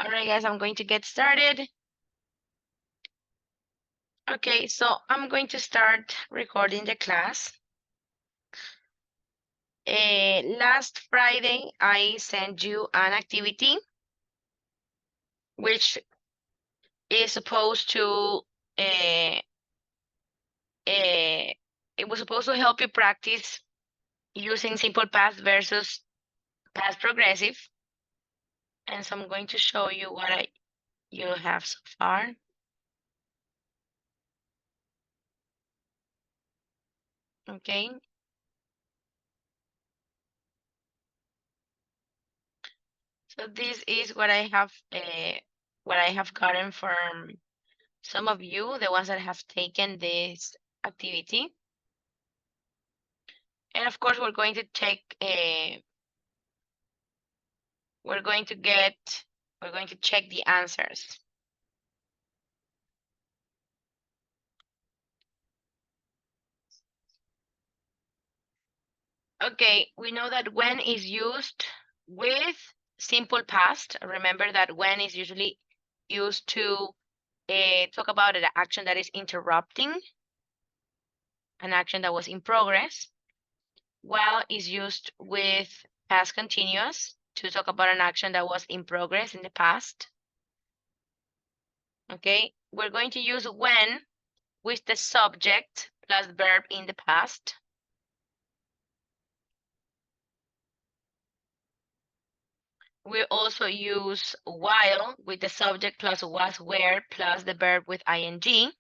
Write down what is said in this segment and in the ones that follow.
All right, guys, I'm going to get started. Okay, so I'm going to start recording the class. Last Friday, I sent you an activity which is supposed to, it was supposed to help you practice using simple past versus past progressive. And so I'm going to show you what you have so far. Okay. So this is what I have gotten from some of you, the ones that have taken this activity. And of course, we're going to check the answers. Okay, we know that when is used with simple past. Remember that when is usually used to talk about an action that is interrupting, an action that was in progress, while is used with past continuous to talk about an action that was in progress in the past. Okay, we're going to use when with the subject plus verb in the past. We also use while with the subject plus was, where plus the verb with ing.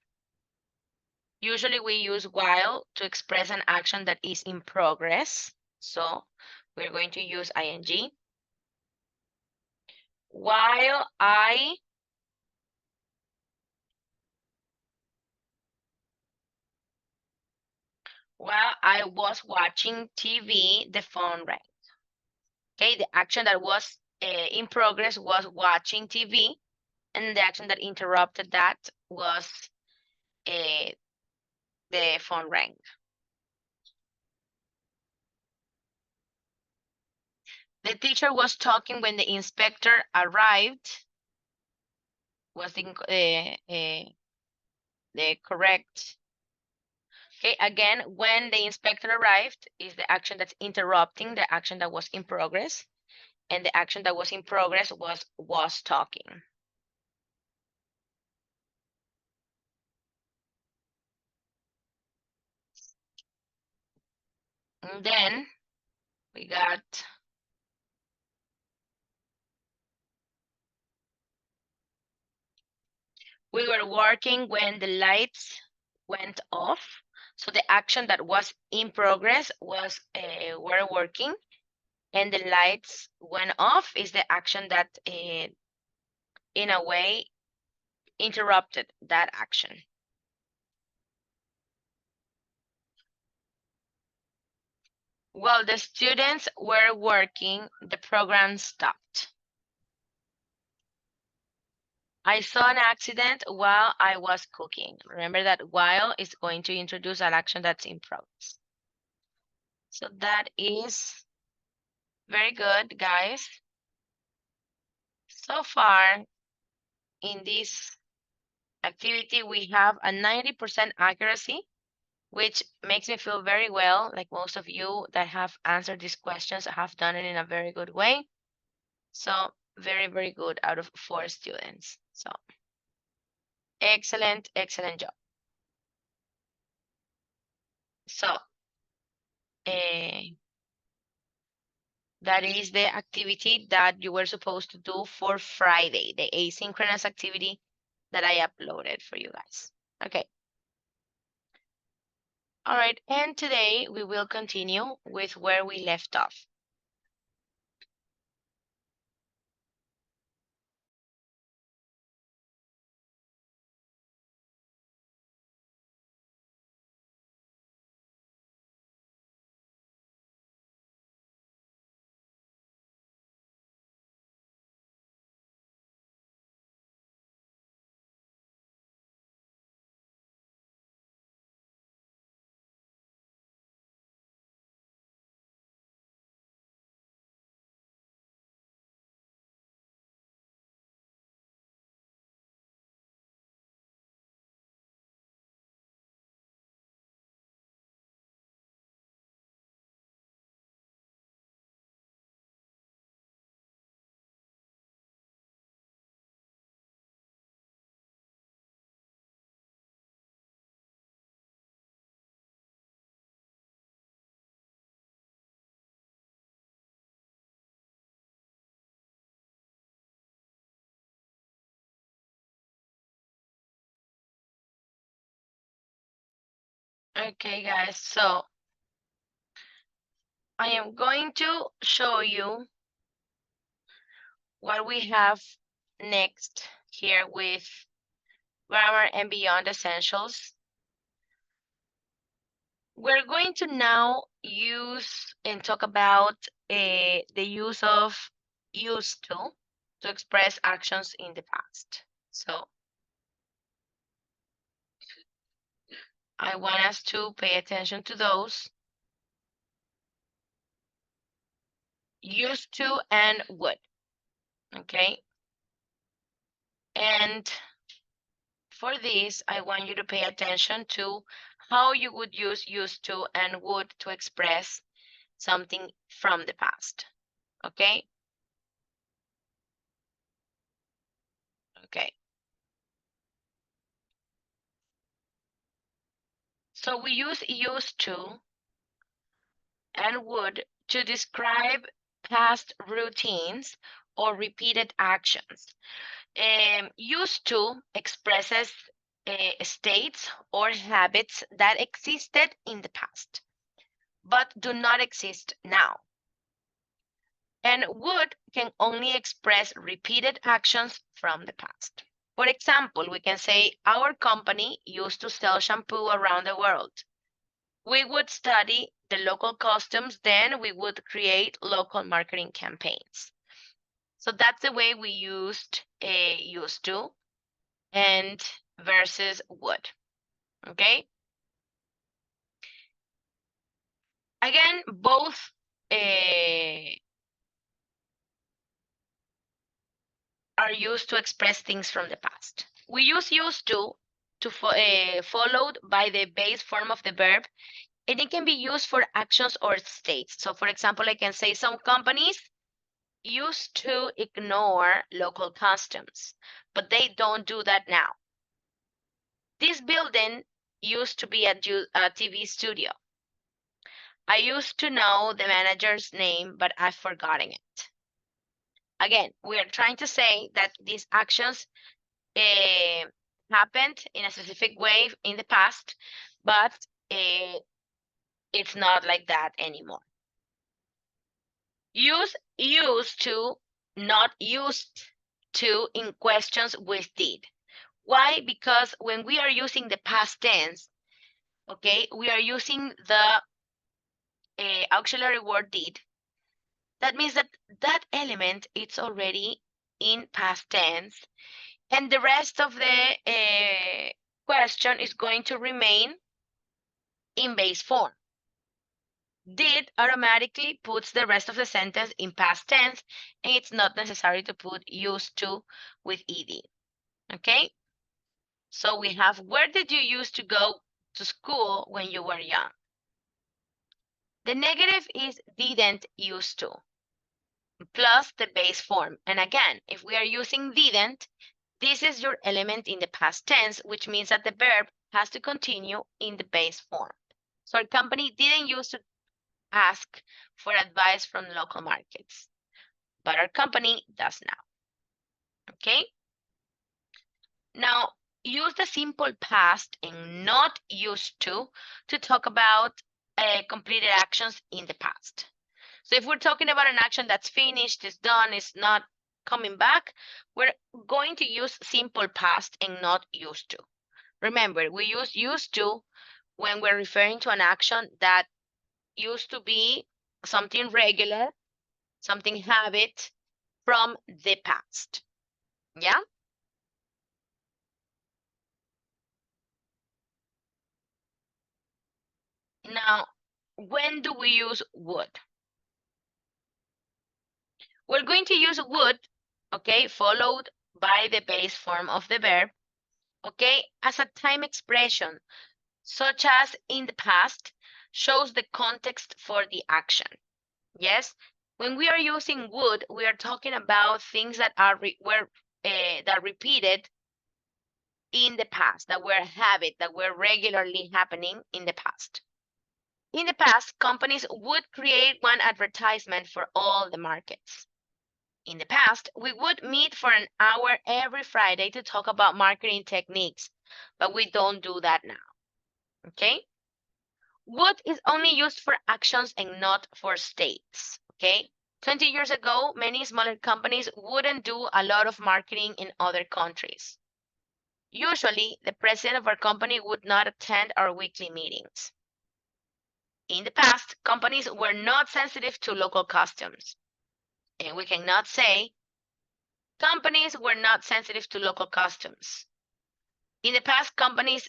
Usually we use while to express an action that is in progress. So we're going to use ing. While I was watching TV, the phone rang. Okay, the action that was in progress was watching TV, and the action that interrupted that was the phone rang. The teacher was talking when the inspector arrived. Was the correct. Okay, again, when the inspector arrived is the action that's interrupting the action that was in progress, and the action that was in progress was talking. And then we got we were working when the lights went off. So the action that was in progress was were working, and the lights went off is the action that in a way interrupted that action. While the students were working, the program stopped. I saw an accident while I was cooking. Remember that while is going to introduce an action that's in progress. So that is very good, guys. So far in this activity, we have a 90% accuracy, which makes me feel very well, like most of you that have answered these questions have done it in a very good way. So very, very good out of 4 students. So excellent, excellent job. So that is the activity that you were supposed to do for Friday, the asynchronous activity that I uploaded for you guys. Okay. All right, and today we will continue with where we left off. Okay, guys, so I am going to show you what we have next here with grammar and beyond essentials. We're going to now use and talk about the use of used to express actions in the past. So I want us to pay attention to those. Used to and would, okay? And for this, I want you to pay attention to how you would use used to and would to express something from the past, okay? Okay. So we use used to and would to describe past routines or repeated actions. Used to expresses states or habits that existed in the past, but do not exist now. And would can only express repeated actions from the past. For example, we can say our company used to sell shampoo around the world. We would study the local customs, then we would create local marketing campaigns. So that's the way we used used to and versus would. Okay. Again, both are used to express things from the past. We use used to followed by the base form of the verb, and it can be used for actions or states. So, for example, I can say some companies used to ignore local customs, but they don't do that now. This building used to be a TV studio. I used to know the manager's name, but I've forgotten it. Again, we are trying to say that these actions uh, happened in a specific way in the past, but it's not like that anymore. Use used to, not used to in questions with did. Why? Because when we are using the past tense, okay, we are using the auxiliary word did. That means that that element it's already in past tense, and the rest of the question is going to remain in base form. Did automatically puts the rest of the sentence in past tense, and it's not necessary to put used to with ed. Okay? So we have, where did you used to go to school when you were young? The negative is didn't used to, plus the base form. And again, if we are using didn't, this is your element in the past tense, which means that the verb has to continue in the base form. So our company didn't used to ask for advice from local markets, but our company does now. Okay? Now, use the simple past and not used to talk about completed actions in the past. So if we're talking about an action that's finished, is done, is not coming back, we're going to use simple past and not used to. Remember, we use used to when we're referring to an action that used to be something regular, something habit from the past. Yeah? Now, when do we use would? We're going to use would, okay, followed by the base form of the verb, okay, as a time expression, such as in the past, shows the context for the action. Yes, when we are using would, we are talking about things that are that repeated in the past, that were a habit, that were regularly happening in the past. In the past, companies would create one advertisement for all the markets. In the past, we would meet for an hour every Friday to talk about marketing techniques, but we don't do that now. Okay? Would is only used for actions and not for states, okay? 20 years ago, many smaller companies wouldn't do a lot of marketing in other countries. Usually, the president of our company would not attend our weekly meetings. In the past, companies were not sensitive to local customs. And we cannot say companies were not sensitive to local customs. In the past, companies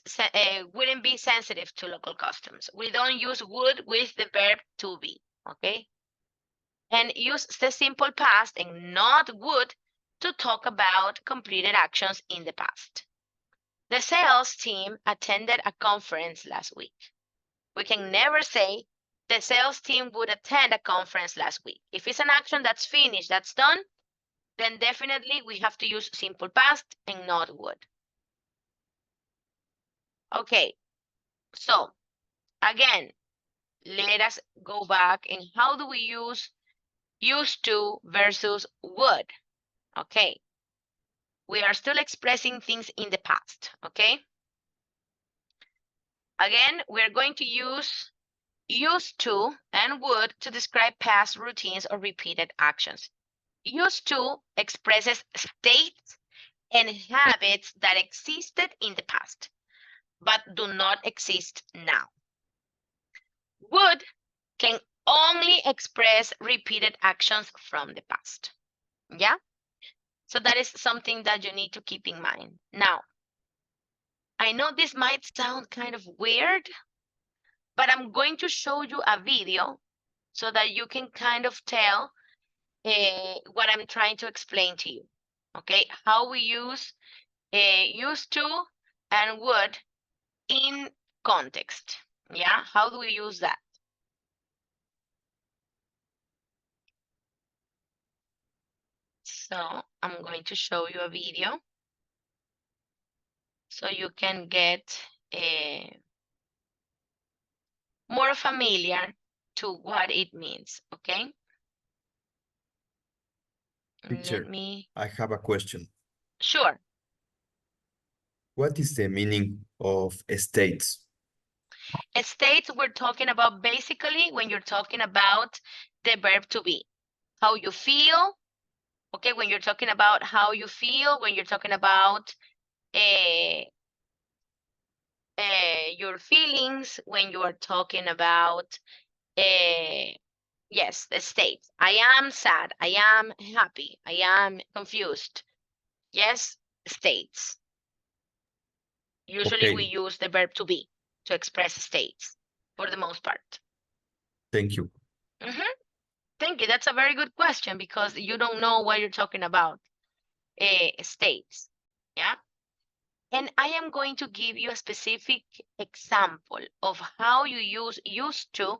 wouldn't be sensitive to local customs. We don't use would with the verb to be, okay? And use the simple past and not would to talk about completed actions in the past. The sales team attended a conference last week. We can never say the sales team would attend a conference last week. If it's an action that's finished, that's done, then definitely we have to use simple past and not would. Okay, so again, let us go back and how do we use used to versus would? Okay, we are still expressing things in the past, okay? Again, we're going to use used to and would to describe past routines or repeated actions. Used to expresses states and habits that existed in the past, but do not exist now. Would can only express repeated actions from the past. Yeah? So that is something that you need to keep in mind. Now, I know this might sound kind of weird, but I'm going to show you a video so that you can kind of tell what I'm trying to explain to you. Okay, how we use used to and would in context. Yeah, how do we use that? So I'm going to show you a video so you can get more familiar to what it means, okay? Teacher, Let me... I have a question. Sure. What is the meaning of states? States we're talking about basically when you're talking about the verb to be. How you feel, okay? When you're talking about how you feel, when you're talking about your feelings, when you are talking about yes, the states. I am sad. I am happy. I am confused. Yes, states. Usually we Okay, use the verb to be to express states for the most part. thank you. Thank you. That's a very good question because you don't know what you're talking about. States. Yeah. And I am going to give you a specific example of how you use used to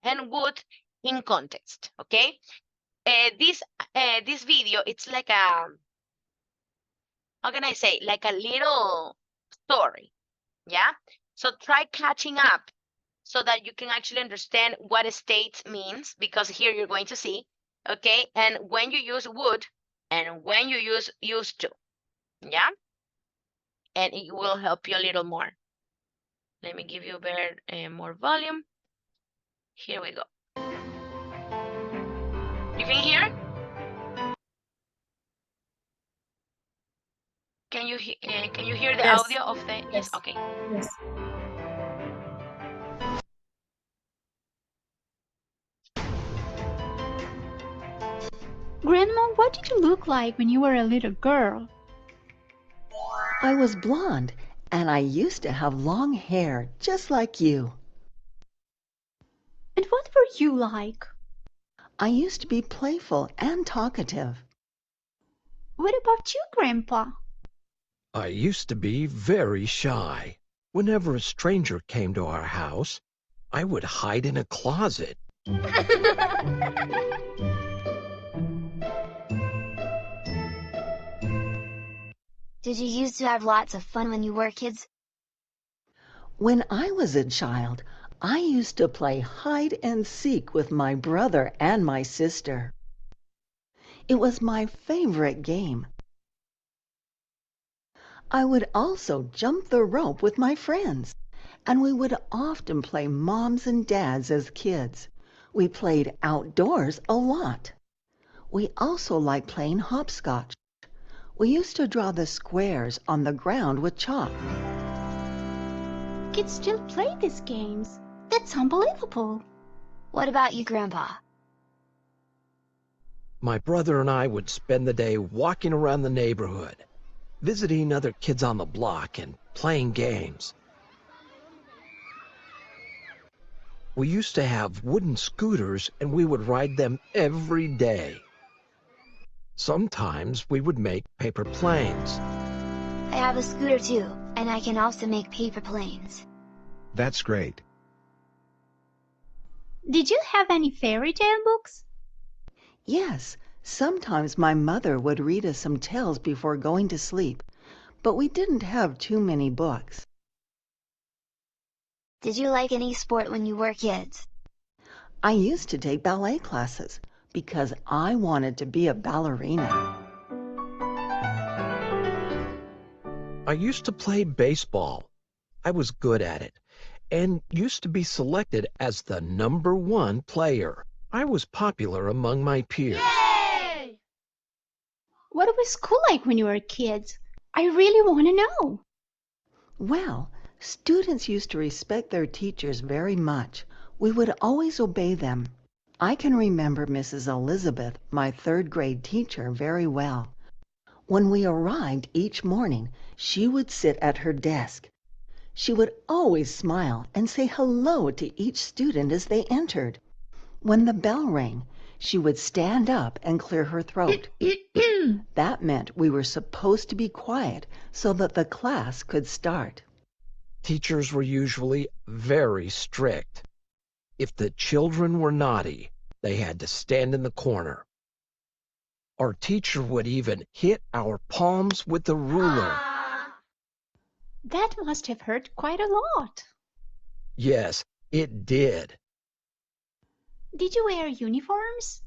and would in context. Okay. This video, it's like a, how can I say, like a little story. Yeah. So try catching up so that you can actually understand what a state means, because here you're going to see, okay, and when you use would and when you use used to. Yeah. And it will help you a little more. Let me give you better, more volume. Here we go. You can hear? Can you hear the Yes. audio of the? Yes. Okay. Yes. Grandma, what did you look like when you were a little girl? I was blonde, and I used to have long hair, just like you. And what were you like? I used to be playful and talkative. What about you, Grandpa? I used to be very shy. Whenever a stranger came to our house, I would hide in a closet. Did you used to have lots of fun when you were kids? When I was a child, I used to play hide and seek with my brother and my sister. It was my favorite game. I would also jump the rope with my friends, and we would often play moms and dads as kids. We played outdoors a lot. We also liked playing hopscotch. We used to draw the squares on the ground with chalk. Kids still play these games. That's unbelievable. What about you, Grandpa? My brother and I would spend the day walking around the neighborhood, visiting other kids on the block and playing games. We used to have wooden scooters and we would ride them every day. Sometimes we would make paper planes. I have a scooter too, and I can also make paper planes. That's great. Did you have any fairy tale books? Yes, sometimes my mother would read us some tales before going to sleep, but we didn't have too many books. Did you like any sport when you were kids? I used to take ballet classes because I wanted to be a ballerina. I used to play baseball. I was good at it and used to be selected as the #1 player. I was popular among my peers. Yay! What was school like when you were kids? I really want to know. Well, students used to respect their teachers very much. We would always obey them. I can remember Mrs. Elizabeth, my 3rd grade teacher, very well. When we arrived each morning, she would sit at her desk. She would always smile and say hello to each student as they entered. When the bell rang, she would stand up and clear her throat. That meant we were supposed to be quiet so that the class could start. Teachers were usually very strict. If the children were naughty, they had to stand in the corner. Our teacher would even hit our palms with a ruler. That must have hurt quite a lot. Yes, it did. Did you wear uniforms?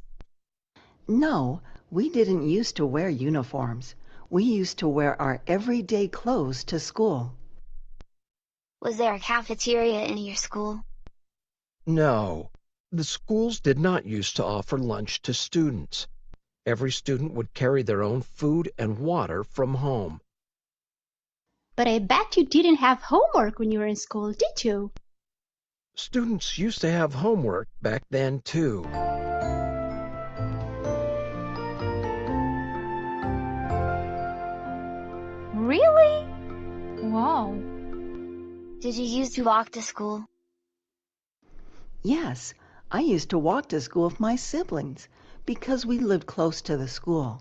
No, we didn't used to wear uniforms. We used to wear our everyday clothes to school. Was there a cafeteria in your school? No, the schools did not used to offer lunch to students. Every student would carry their own food and water from home. But I bet you didn't have homework when you were in school, did you? Students used to have homework back then, too. Really? Wow. Did you used to walk to school? Yes, I used to walk to school with my siblings because we lived close to the school.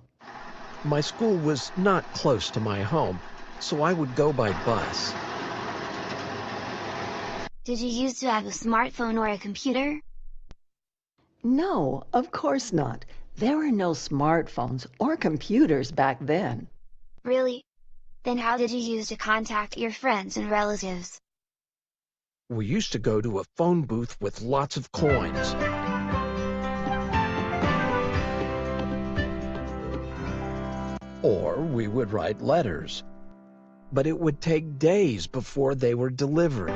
My school was not close to my home, so I would go by bus. Did you used to have a smartphone or a computer? No, of course not. There were no smartphones or computers back then. Really? Then how did you use to contact your friends and relatives? We used to go to a phone booth with lots of coins. Or we would write letters. But it would take days before they were delivered.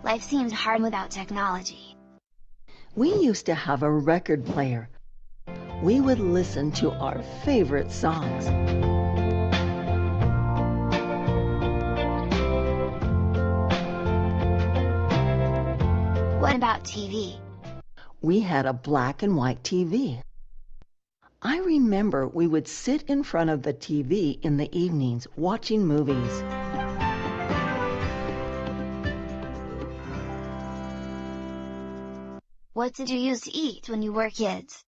Life seems hard without technology. We used to have a record player. We would listen to our favorite songs. What about TV? We had a black and white TV. I remember we would sit in front of the TV in the evenings watching movies. What did you use to eat when you were kids?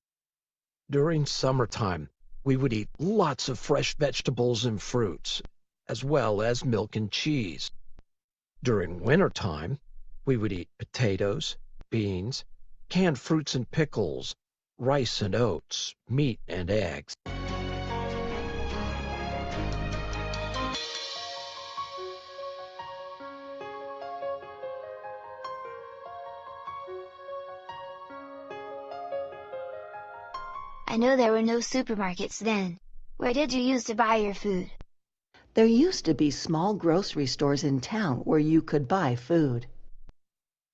During summertime, we would eat lots of fresh vegetables and fruits, as well as milk and cheese. During wintertime, we would eat potatoes, beans, canned fruits and pickles, rice and oats, meat and eggs. I know there were no supermarkets then. Where did you use to buy your food? There used to be small grocery stores in town where you could buy food.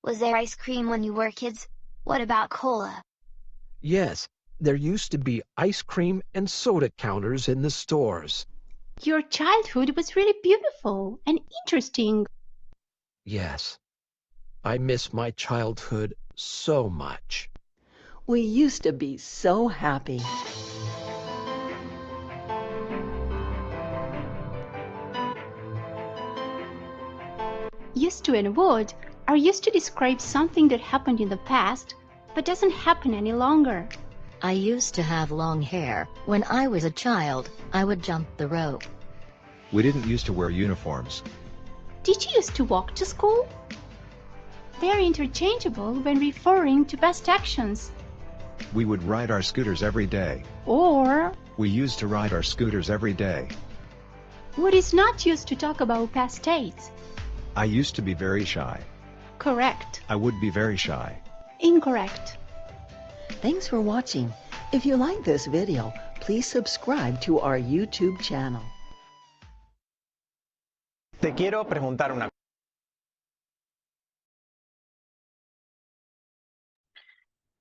Was there ice cream when you were kids? What about cola? Yes, there used to be ice cream and soda counters in the stores. Your childhood was really beautiful and interesting. Yes, I miss my childhood so much. We used to be so happy. Used to and would are used to describe something that happened in the past, but doesn't happen any longer. I used to have long hair. When I was a child, I would jump the rope. We didn't used to wear uniforms. Did you used to walk to school? They are interchangeable when referring to past actions. We would ride our scooters every day. Or We used to ride our scooters every day. would is not used to talk about past states. I used to be very shy. Correct. I would be very shy. Incorrect. Thanks for watching. If you like this video, please subscribe to our YouTube channel. Te quiero preguntar una.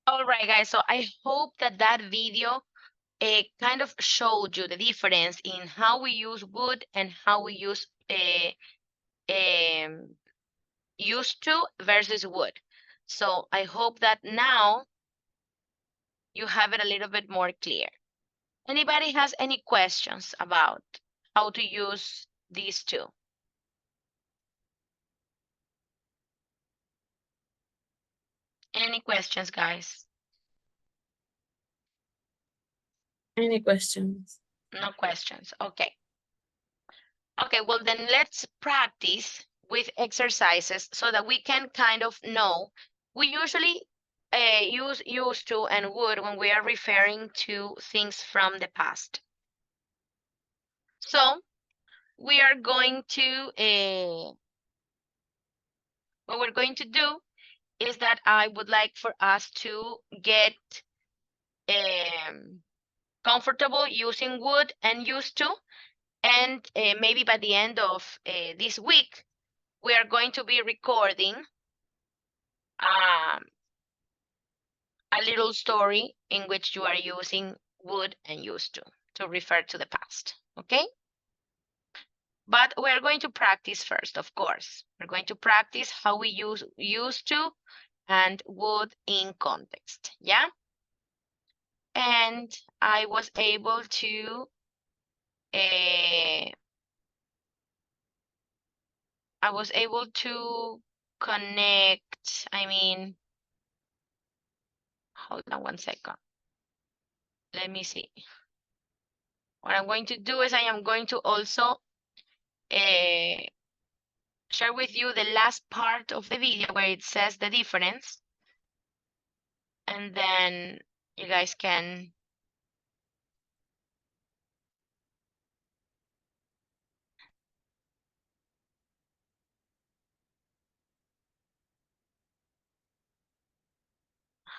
All right, guys. So I hope that that video kind of showed you the difference in how we use would and how we use used to versus would. So I hope that now you have it a little bit more clear. Anybody has any questions about how to use these two? Any questions, guys? Any questions? No questions. Okay. Okay, well then let's practice with exercises so that we can kind of know. We usually use used to and would when we are referring to things from the past. So we are going to, what we're going to do is that I would like for us to get comfortable using would and used to. And maybe by the end of this week, we are going to be recording a little story in which you are using would and used to refer to the past, okay? But we're going to practice first, of course. We're going to practice how we use used to and would in context, yeah? And I was able to connect, hold on one second. Let me see. What I'm going to do is I am going to also share with you the last part of the video where it says the difference. And then you guys can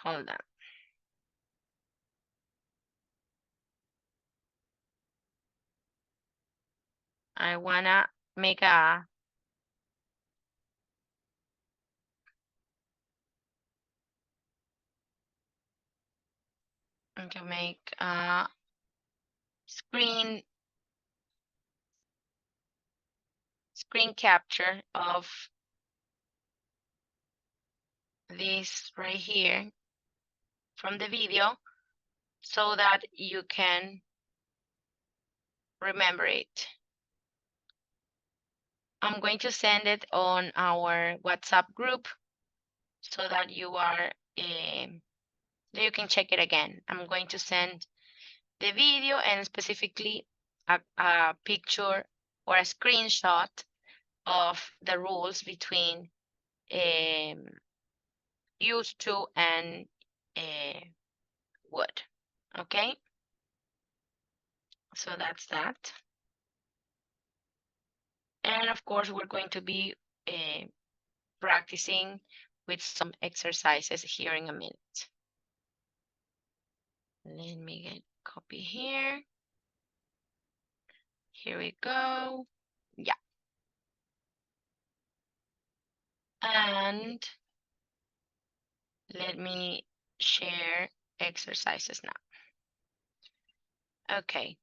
hold on. I wanna make a screen capture of this right here from the video so that you can remember it. I'm going to send it on our WhatsApp group so that you can check it again. I'm going to send the video and specifically a picture or a screenshot of the rules between used to and would. Okay, so that's that. And of course, we're going to be practicing with some exercises here in a minute. Let me get copy here. Here we go. Yeah. And let me share exercises now. Okay.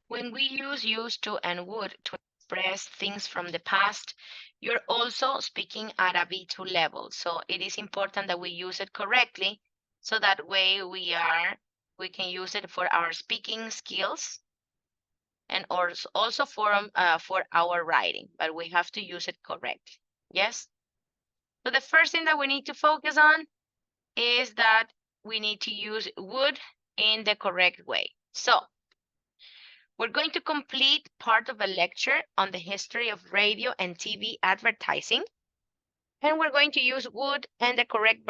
When we use used to and would to express things from the past, you're also speaking at a B2 level. So it is important that we use it correctly. So that way we can use it for our speaking skills and also for our writing, but we have to use it correctly. Yes. So the first thing that we need to focus on is that we need to use would in the correct way. So we're going to complete part of a lecture on the history of radio and TV advertising. And we're going to use would and the correct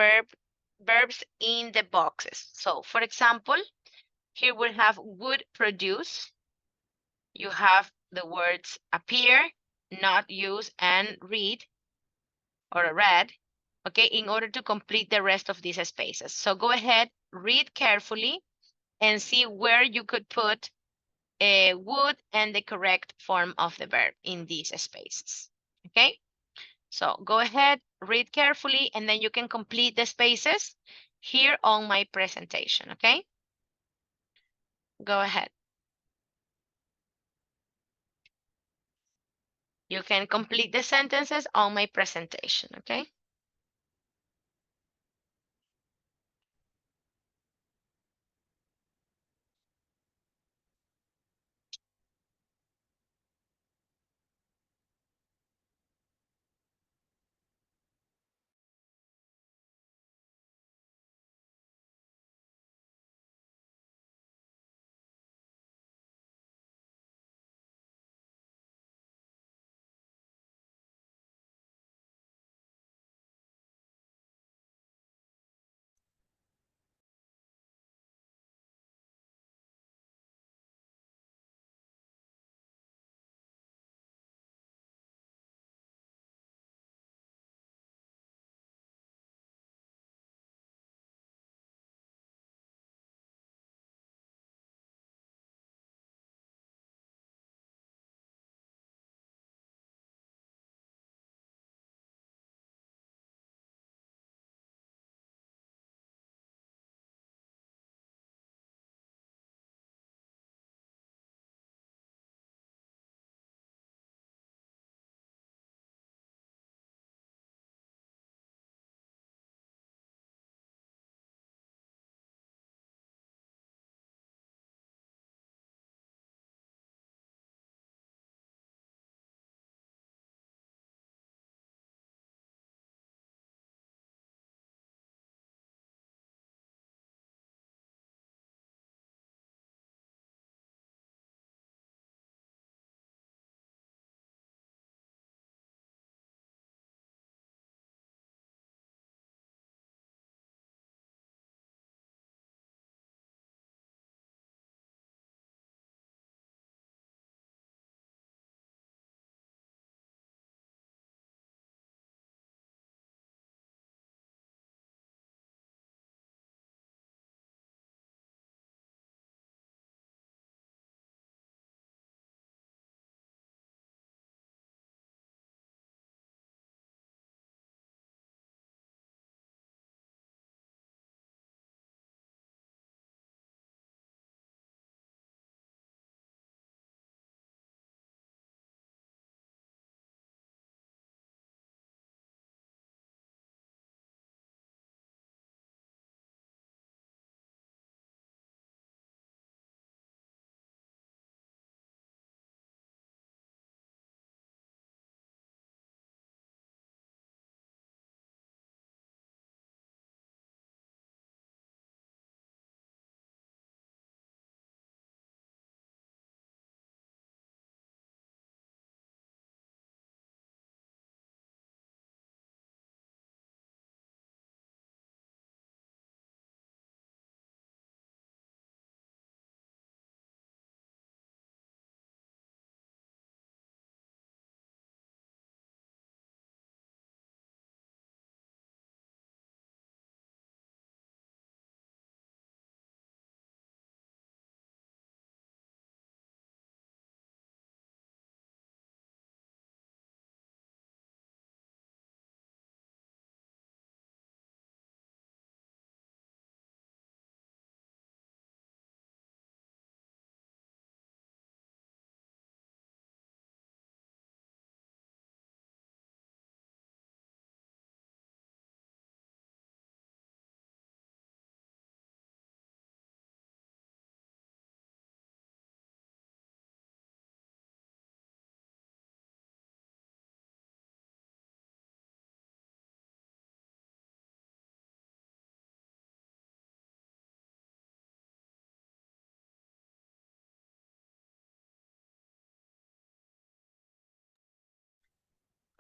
verbs in the boxes. So for example, here we have would produce. You have the words appear, not use, and read or read, okay, in order to complete the rest of these spaces. So go ahead, read carefully, and see where you could put would and the correct form of the verb in these spaces, okay? So go ahead, read carefully, and then you can complete the spaces here on my presentation, okay? Go ahead. You can complete the sentences on my presentation, okay?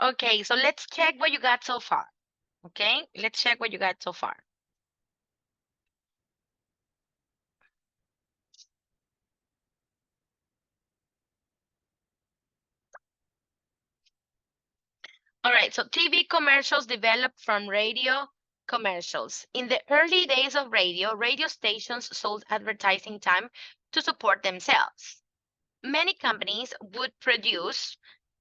Okay, so let's check what you got so far. Okay, let's check what you got so far. All right, so TV commercials developed from radio commercials. In the early days of radio stations sold advertising time to support themselves. Many companies would produce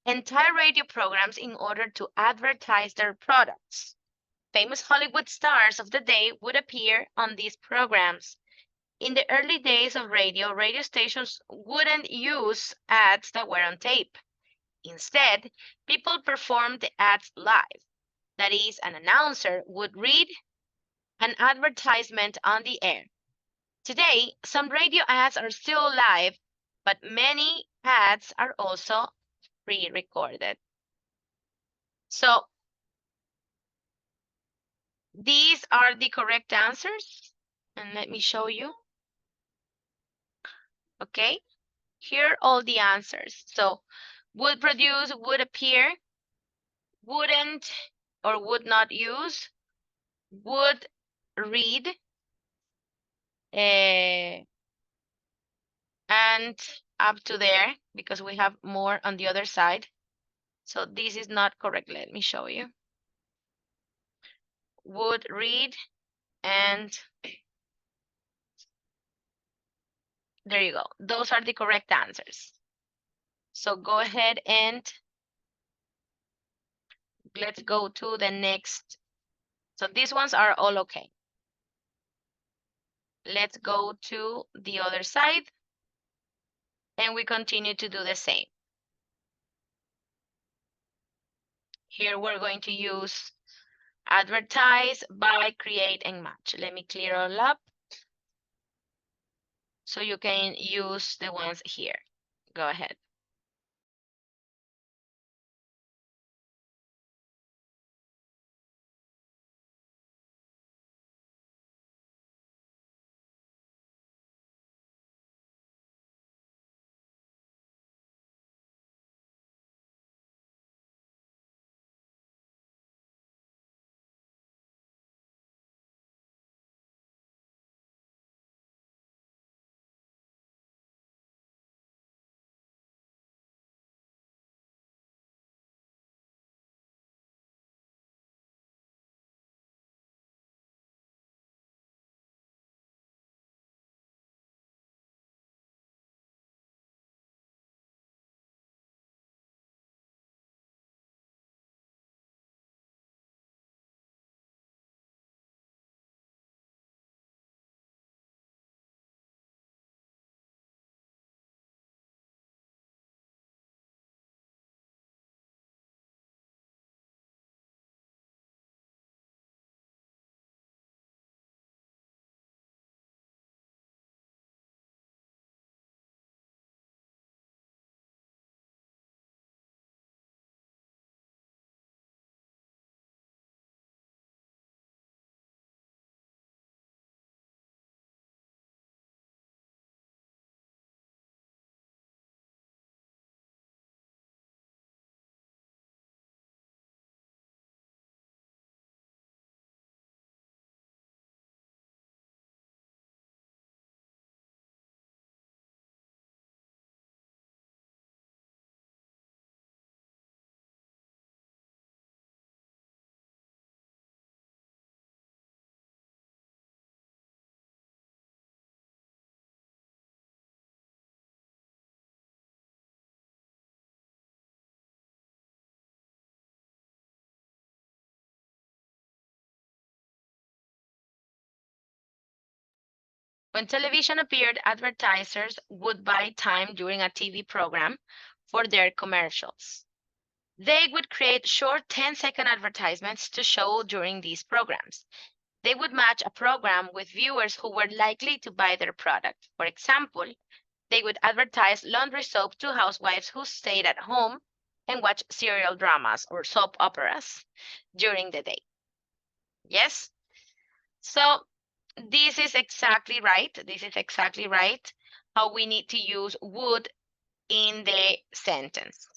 entire radio programs in order to advertise their products. Famous Hollywood stars of the day would appear on these programs. In the early days of radio stations wouldn't use ads that were on tape. Instead, people performed the ads live. That is, an announcer would read an advertisement on the air. Today, some radio ads are still live, but many ads are also pre-recorded. So these are the correct answers. And let me show you. Okay, here are all the answers. So would produce, would appear, wouldn't or would not use, would read, and up to there, because we have more on the other side. So this is not correct. Let me show you. Would read, and there you go. Those are the correct answers. So go ahead and let's go to the next. So these ones are all okay. Let's go to the other side. And we continue to do the same. Here we're going to use advertise, buy, create, and match. Let me clear all up so you can use the ones here. Go ahead. When television appeared, advertisers would buy time during a TV program for their commercials. They would create short 10-second advertisements to show during these programs. They would match a program with viewers who were likely to buy their product. For example, they would advertise laundry soap to housewives who stayed at home and watched serial dramas or soap operas during the day. Yes? So this is exactly right. This is exactly right how we need to use would in the sentence.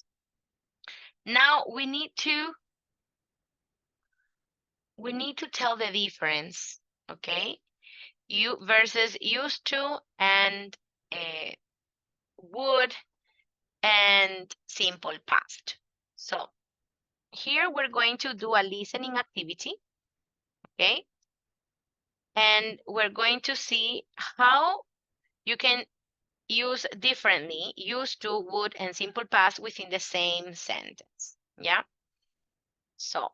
Now we need to tell the difference, okay? You versus used to and would and simple past. So here we're going to do a listening activity, okay? And we're going to see how you can use differently used to, would, and simple past within the same sentence, yeah? So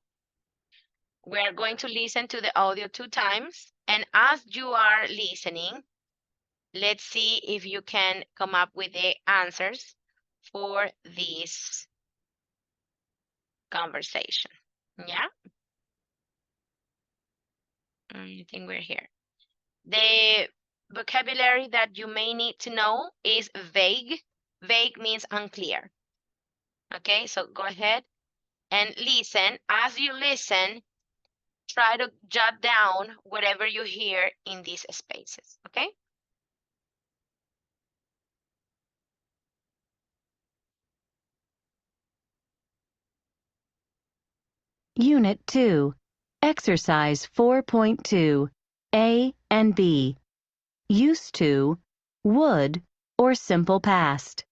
we're going to listen to the audio 2 times, and as you are listening, let's see if you can come up with the answers for this conversation, yeah? I think we're here. The vocabulary that you may need to know is vague. Vague means unclear. Okay, so go ahead and listen. As you listen, try to jot down whatever you hear in these spaces, okay? Unit 2, Exercise 4.2, A and B. Used to, would, or simple past.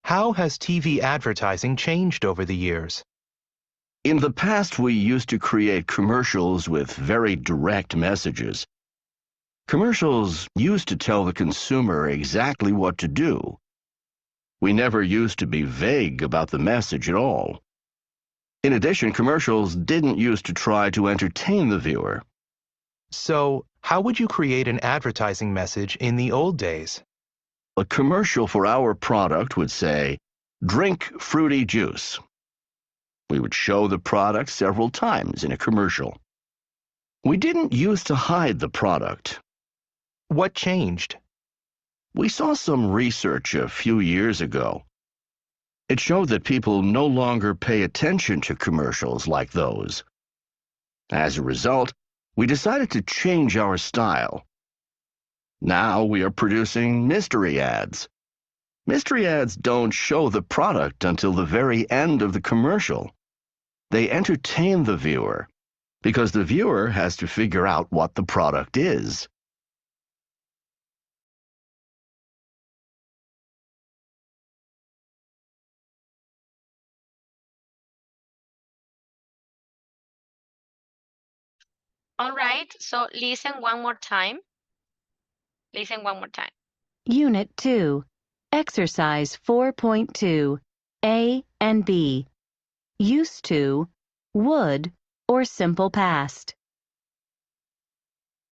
How has TV advertising changed over the years? In the past, we used to create commercials with very direct messages. Commercials used to tell the consumer exactly what to do. We never used to be vague about the message at all. In addition, commercials didn't used to try to entertain the viewer. So, how would you create an advertising message in the old days? A commercial for our product would say, "Drink fruity juice." We would show the product several times in a commercial. We didn't used to hide the product. What changed? We saw some research a few years ago. It showed that people no longer pay attention to commercials like those. As a result, we decided to change our style. Now we are producing mystery ads. Mystery ads don't show the product until the very end of the commercial. They entertain the viewer because the viewer has to figure out what the product is. All right, so listen one more time. Listen one more time. Unit 2, Exercise 4.2, A and B. Used to, would, or simple past.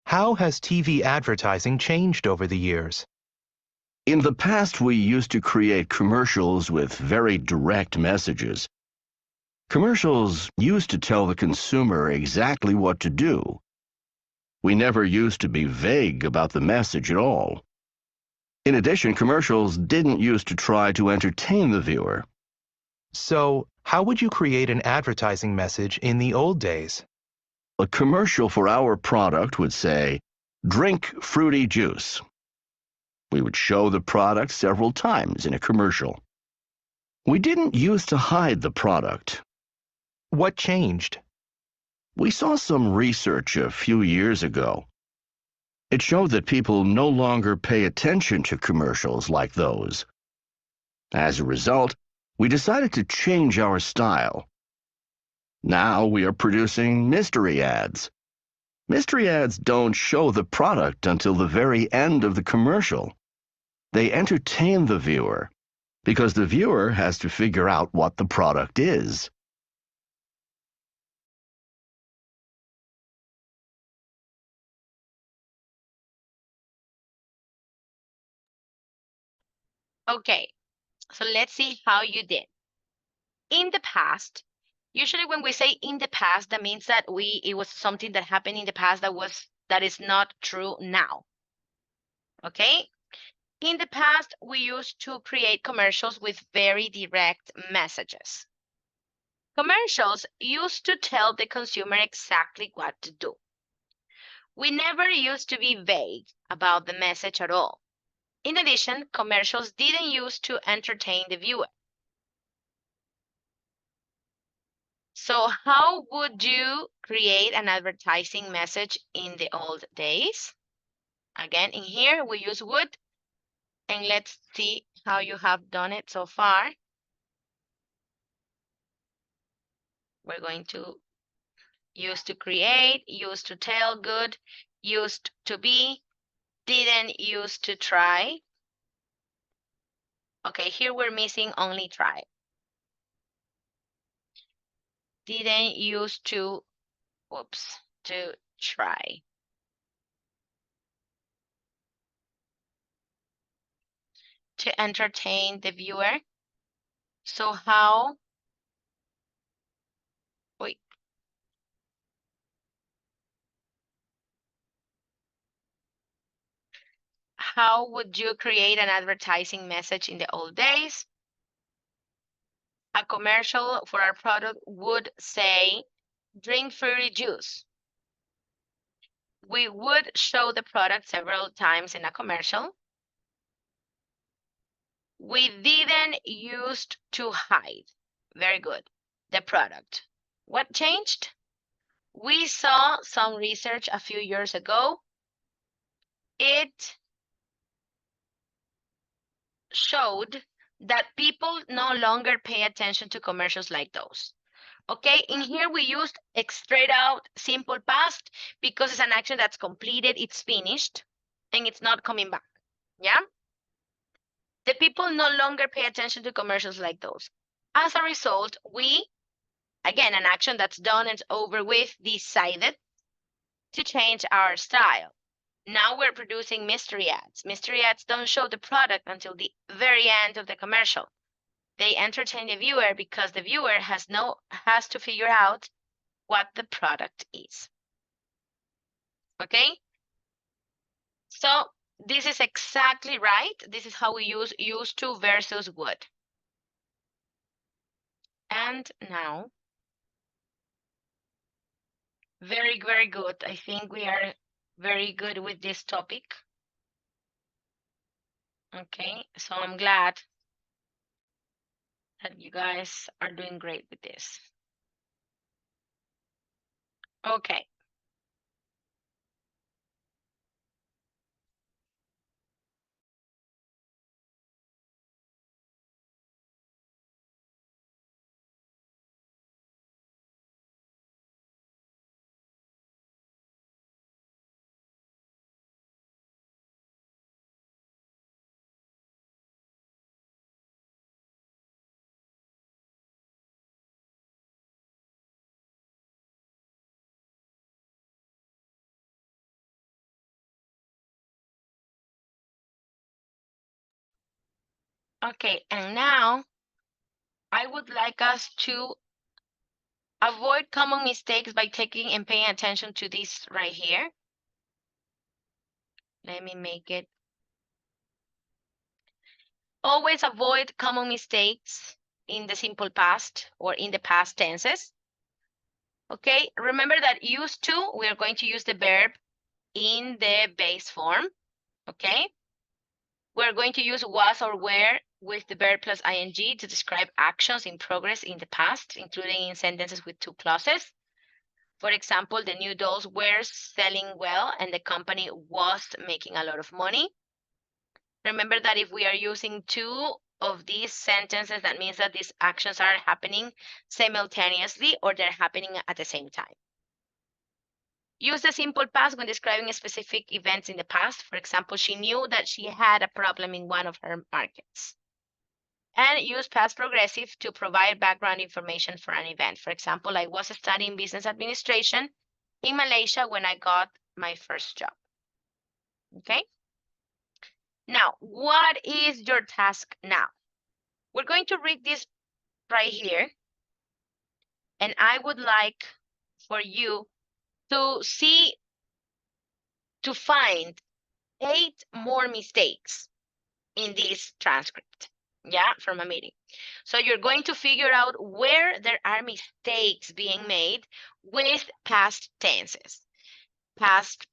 How has TV advertising changed over the years? In the past, we used to create commercials with very direct messages. Commercials used to tell the consumer exactly what to do. We never used to be vague about the message at all. In addition, commercials didn't used to try to entertain the viewer. So, how would you create an advertising message in the old days? A commercial for our product would say, "Drink fruity juice." We would show the product several times in a commercial. We didn't used to hide the product. What changed? We saw some research a few years ago. It showed that people no longer pay attention to commercials like those. As a result, we decided to change our style. Now we are producing mystery ads. Mystery ads don't show the product until the very end of the commercial. They entertain the viewer because the viewer has to figure out what the product is. Okay, so let's see how you did. In the past, usually when we say in the past, that means that it was something that happened in the past that is not true now. Okay? In the past, we used to create commercials with very direct messages. Commercials used to tell the consumer exactly what to do. We never used to be vague about the message at all. In addition, commercials didn't use to entertain the viewer. So how would you create an advertising message in the old days? Again, in here we use would, and let's see how you have done it so far. We're going to use to create, use to tell, good, used to be, didn't use to try. Okay, here we're missing only try. Didn't use to, whoops, to try. To entertain the viewer. So how, wait. How would you create an advertising message in the old days? A commercial for our product would say, drink fruity juice. We would show the product several times in a commercial. We didn't used to hide. Very good. The product. What changed? We saw some research a few years ago. It showed that people no longer pay attention to commercials like those. Okay, in here we used straight out simple past because it's an action that's completed, it's finished, and it's not coming back. Yeah? The people no longer pay attention to commercials like those. As a result, we, again, an action that's done and over with, decided to change our style. Now we're producing mystery ads. Mystery ads don't show the product until the very end of the commercial. They entertain the viewer because the viewer has to figure out what the product is. Okay? So this is exactly right. This is how we use used to versus would. And now, very, very good. I think we are very good with this topic. Okay, so I'm glad that you guys are doing great with this. Okay. Okay, and now I would like us to avoid common mistakes by taking and paying attention to this right here. Let me make it. Always avoid common mistakes in the simple past or in the past tenses. Okay, remember that used to, we are going to use the verb in the base form. Okay, we're going to use was or were with the verb plus ing to describe actions in progress in the past, including in sentences with two clauses. For example, the new dolls were selling well and the company was making a lot of money. Remember that if we are using two of these sentences, that means that these actions are happening simultaneously or they're happening at the same time. Use the simple past when describing specific events in the past. For example, she knew that she had a problem in one of her markets. And use past progressive to provide background information for an event. For example, I was studying business administration in Malaysia when I got my first job. Okay? Now, what is your task now? We're going to read this right here. And I would like for you to find 8 more mistakes in this transcript, yeah, from a meeting. So you're going to figure out where there are mistakes being made with past tenses. Past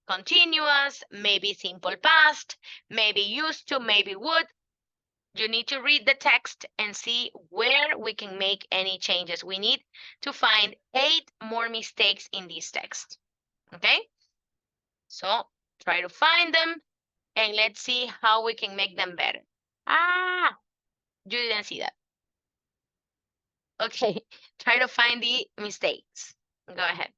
continuous, maybe simple past, maybe used to, maybe would. You need to read the text and see where we can make any changes. We need to find 8 more mistakes in this text. Okay? So try to find them and let's see how we can make them better. Ah, you didn't see that. Okay, try to find the mistakes. Go ahead.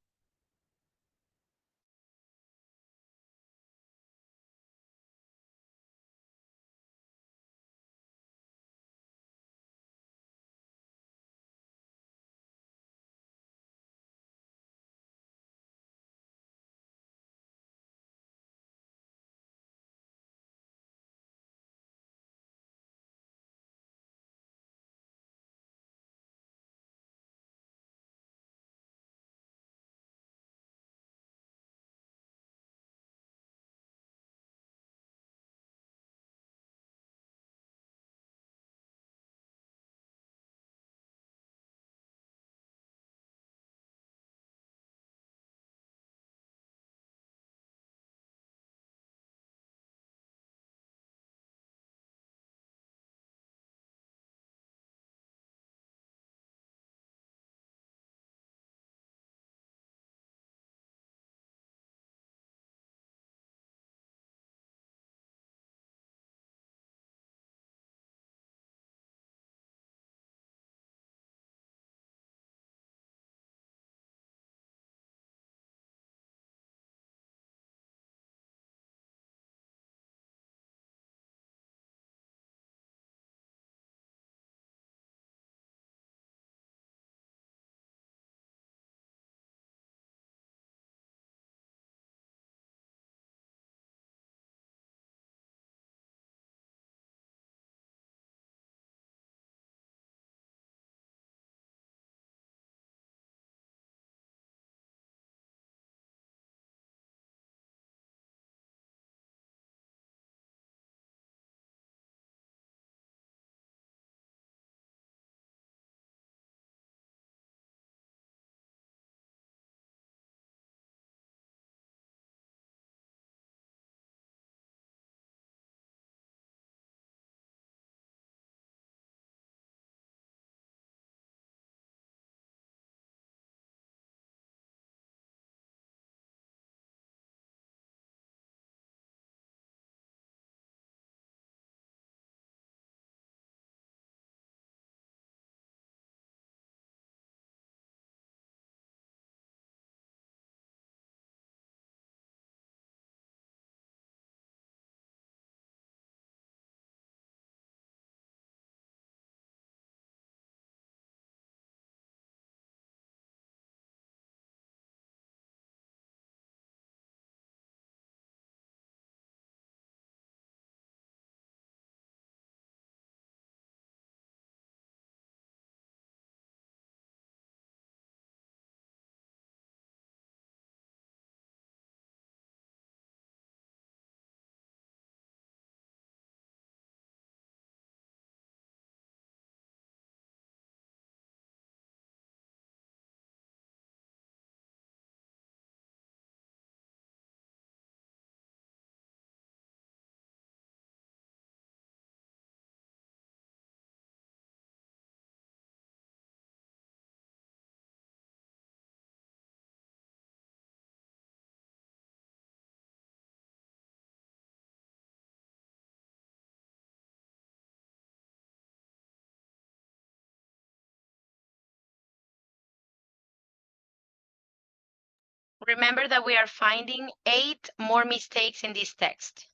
Remember that we are finding 8 more mistakes in this text.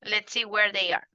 Let's see where they are.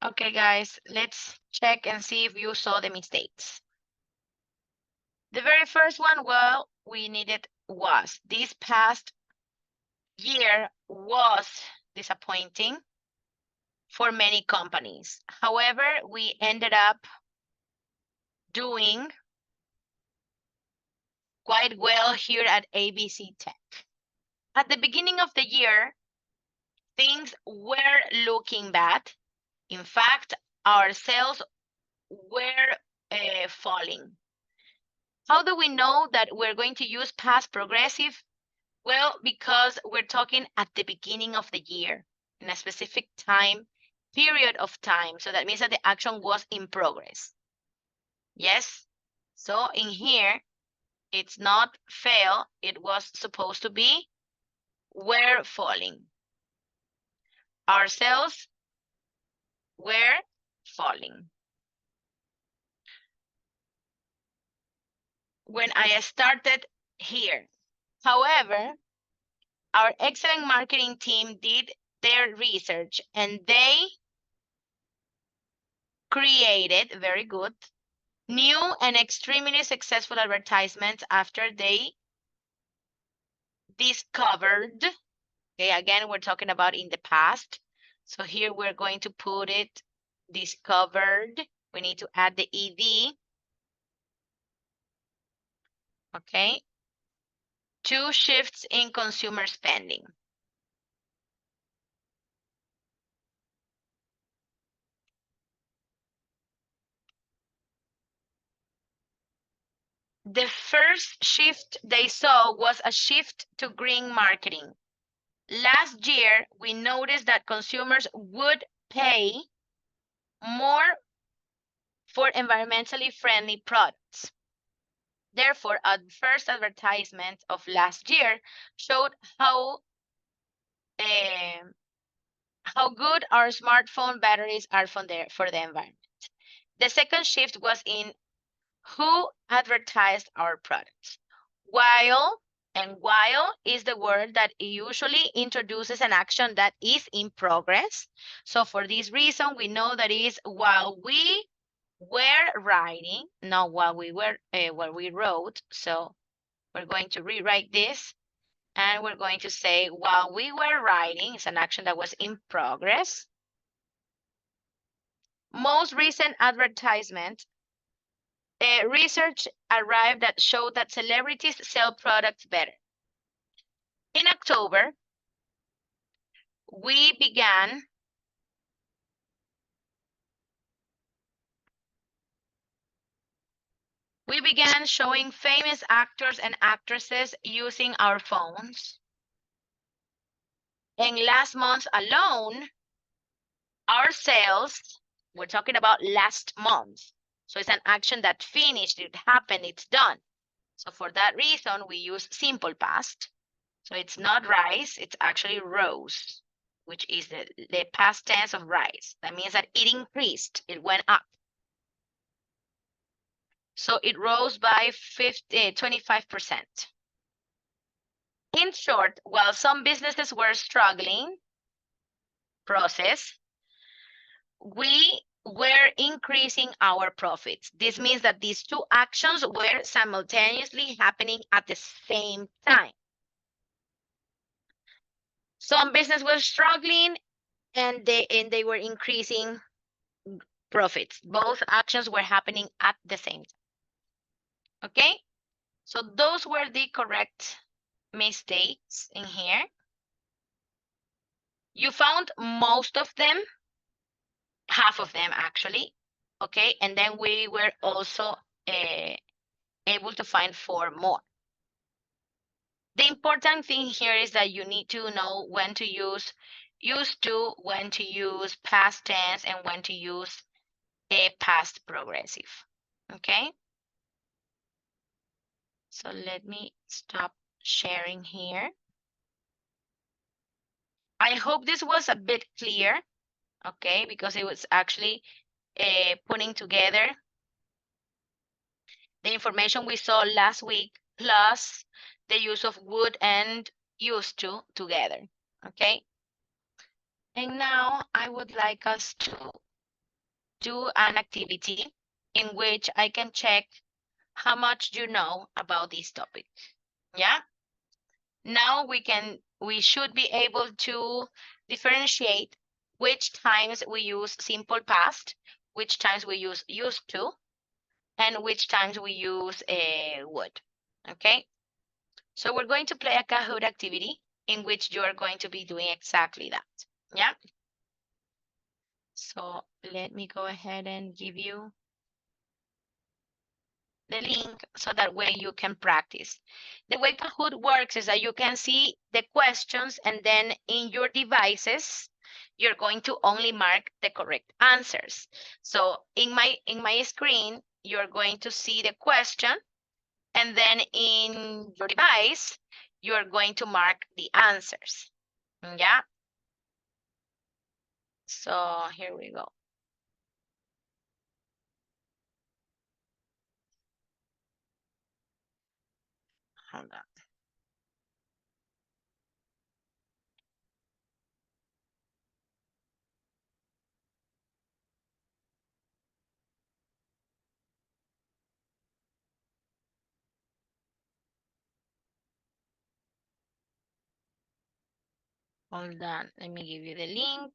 Okay, guys, let's check and see if you saw the mistakes. The very first one, well, we needed was. This past year was disappointing for many companies. However, we ended up doing quite well here at ABC Tech. At the beginning of the year, things were looking bad. In fact, our sales were falling. How do we know that we're going to use past progressive? Well, because we're talking at the beginning of the year, in a specific time, period of time. So that means that the action was in progress. Yes? So in here, it's not fail. It was supposed to be were falling. Our sales were falling. When I started here. However, our excellent marketing team did their research and they created, very good, new and extremely successful advertisements after they discovered, okay, again, we're talking about in the past. So here we're going to put it discovered. We need to add the ED. Okay. 2 shifts in consumer spending. The first shift they saw was a shift to green marketing. Last year, we noticed that consumers would pay more for environmentally friendly products. Therefore, a first advertisement of last year showed how good our smartphone batteries are for the environment. The second shift was in who advertised our products. While is the word that usually introduces an action that is in progress. So for this reason, we know that is while we were writing, not while we were while we wrote. So we're going to rewrite this and we're going to say while we were writing, it's an action that was in progress. Most recent advertisement research arrived that showed that celebrities sell products better. In October, we began showing famous actors and actresses using our phones. And last month alone, our sales, we're talking about last month. So it's an action that finished, it happened, it's done. So for that reason, we use simple past. So it's not rise, it's actually rose, which is the past tense of rise. That means that it increased, it went up. So it rose by 25%. In short, while some businesses were struggling, we were increasing our profits. This means that these 2 actions were simultaneously happening at the same time. Some business were struggling and they were increasing profits. Both actions were happening at the same time. Okay? So those were the correct mistakes in here. You found most of them, half of them actually, okay? And then we were also able to find 4 more. The important thing here is that you need to know when to use used to, when to use past tense, and when to use a past progressive, okay? So let me stop sharing here. I hope this was a bit clear, okay? Because it was actually putting together the information we saw last week, plus the use of would and used to together, okay? And now I would like us to do an activity in which I can check how much you know about this topic. Yeah. Now we should be able to differentiate which times we use simple past, which times we use used to, and which times we use would. Okay. So we're going to play a Kahoot activity in which you are going to be doing exactly that. Yeah. So let me go ahead and give you the link so that way you can practice. The way Kahoot works is that you can see the questions, and then in your devices, you're going to only mark the correct answers. So in my screen, you're going to see the question, and then in your device, you're going to mark the answers. Yeah. So here we go. Hold on. Hold on. Let me give you the link.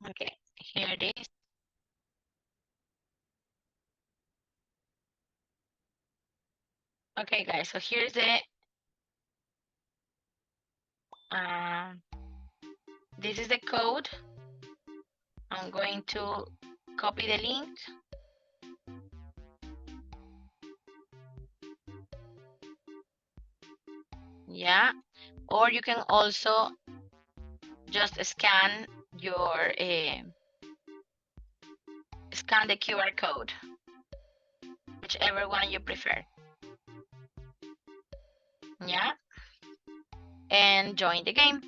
Okay, here it is. Okay, guys, so here's the, this is the code. I'm going to copy the link. Yeah, or you can also just scan your, scan the QR code, whichever one you prefer. Yeah, and join the game.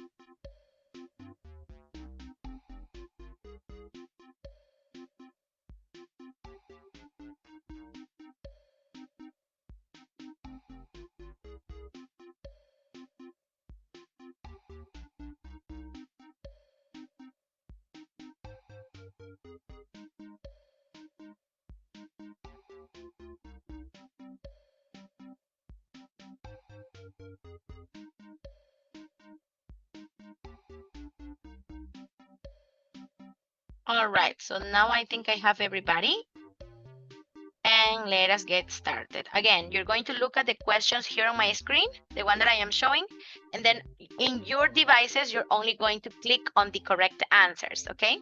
All right, so now I think I have everybody. And let us get started. Again, you're going to look at the questions here on my screen, the one that I am showing, and then in your devices, you're only going to click on the correct answers, okay?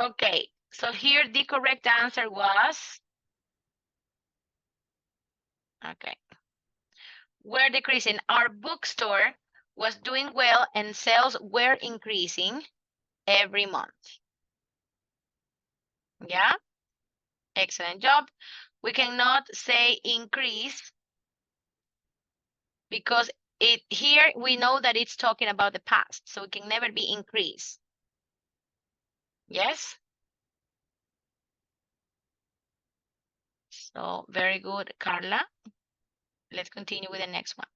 Okay, so here the correct answer was, okay, we're decreasing. Our bookstore was doing well and sales were increasing every month. Yeah, excellent job. We cannot say increase because here we know that it's talking about the past, so it can never be increase. Yes? So very good, Carla. Let's continue with the next one.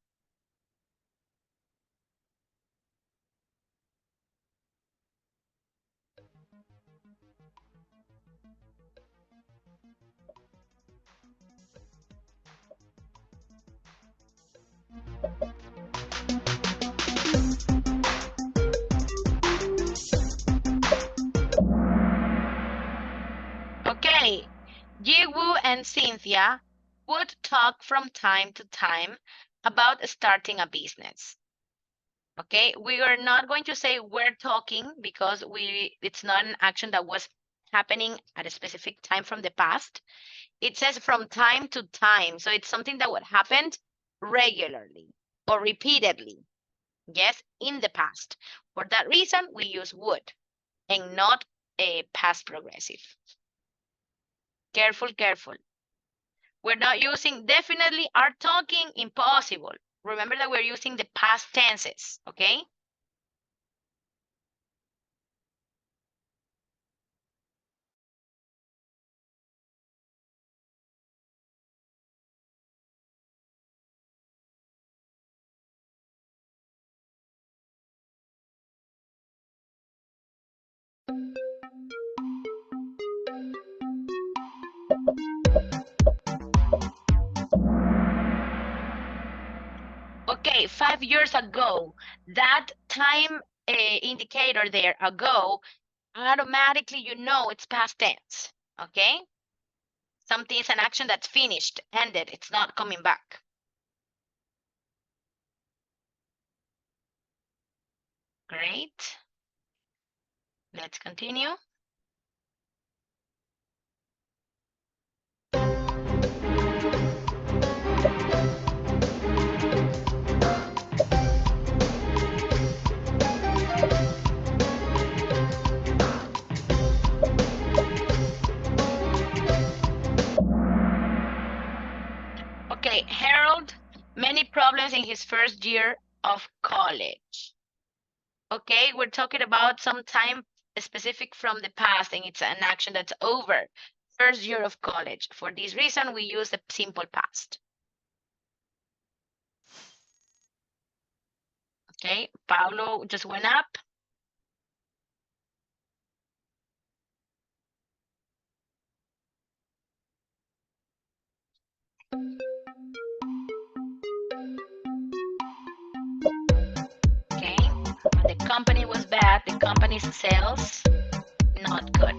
Okay, Jiwoo and Cynthia would talk from time to time about starting a business. Okay, we are not going to say we're talking because it's not an action that was happening at a specific time from the past. It says from time to time, so it's something that would happen regularly or repeatedly. Yes, in the past. For that reason, we use would and not a past progressive. Careful, careful. We're not using definitely, are talking, impossible. Remember that we're using the past tenses, okay? Okay, 5 years ago, that time indicator there, ago, automatically you know it's past tense, okay? Something is an action that's finished, ended, it's not coming back. Great. Let's continue. Okay, Harold, many problems in his first year of college. Okay, we're talking about some time specific from the past and it's an action that's over. First year of college. For this reason, we use the simple past. Okay, Paulo just went up. Okay, the company was bad, the company's sales, not good.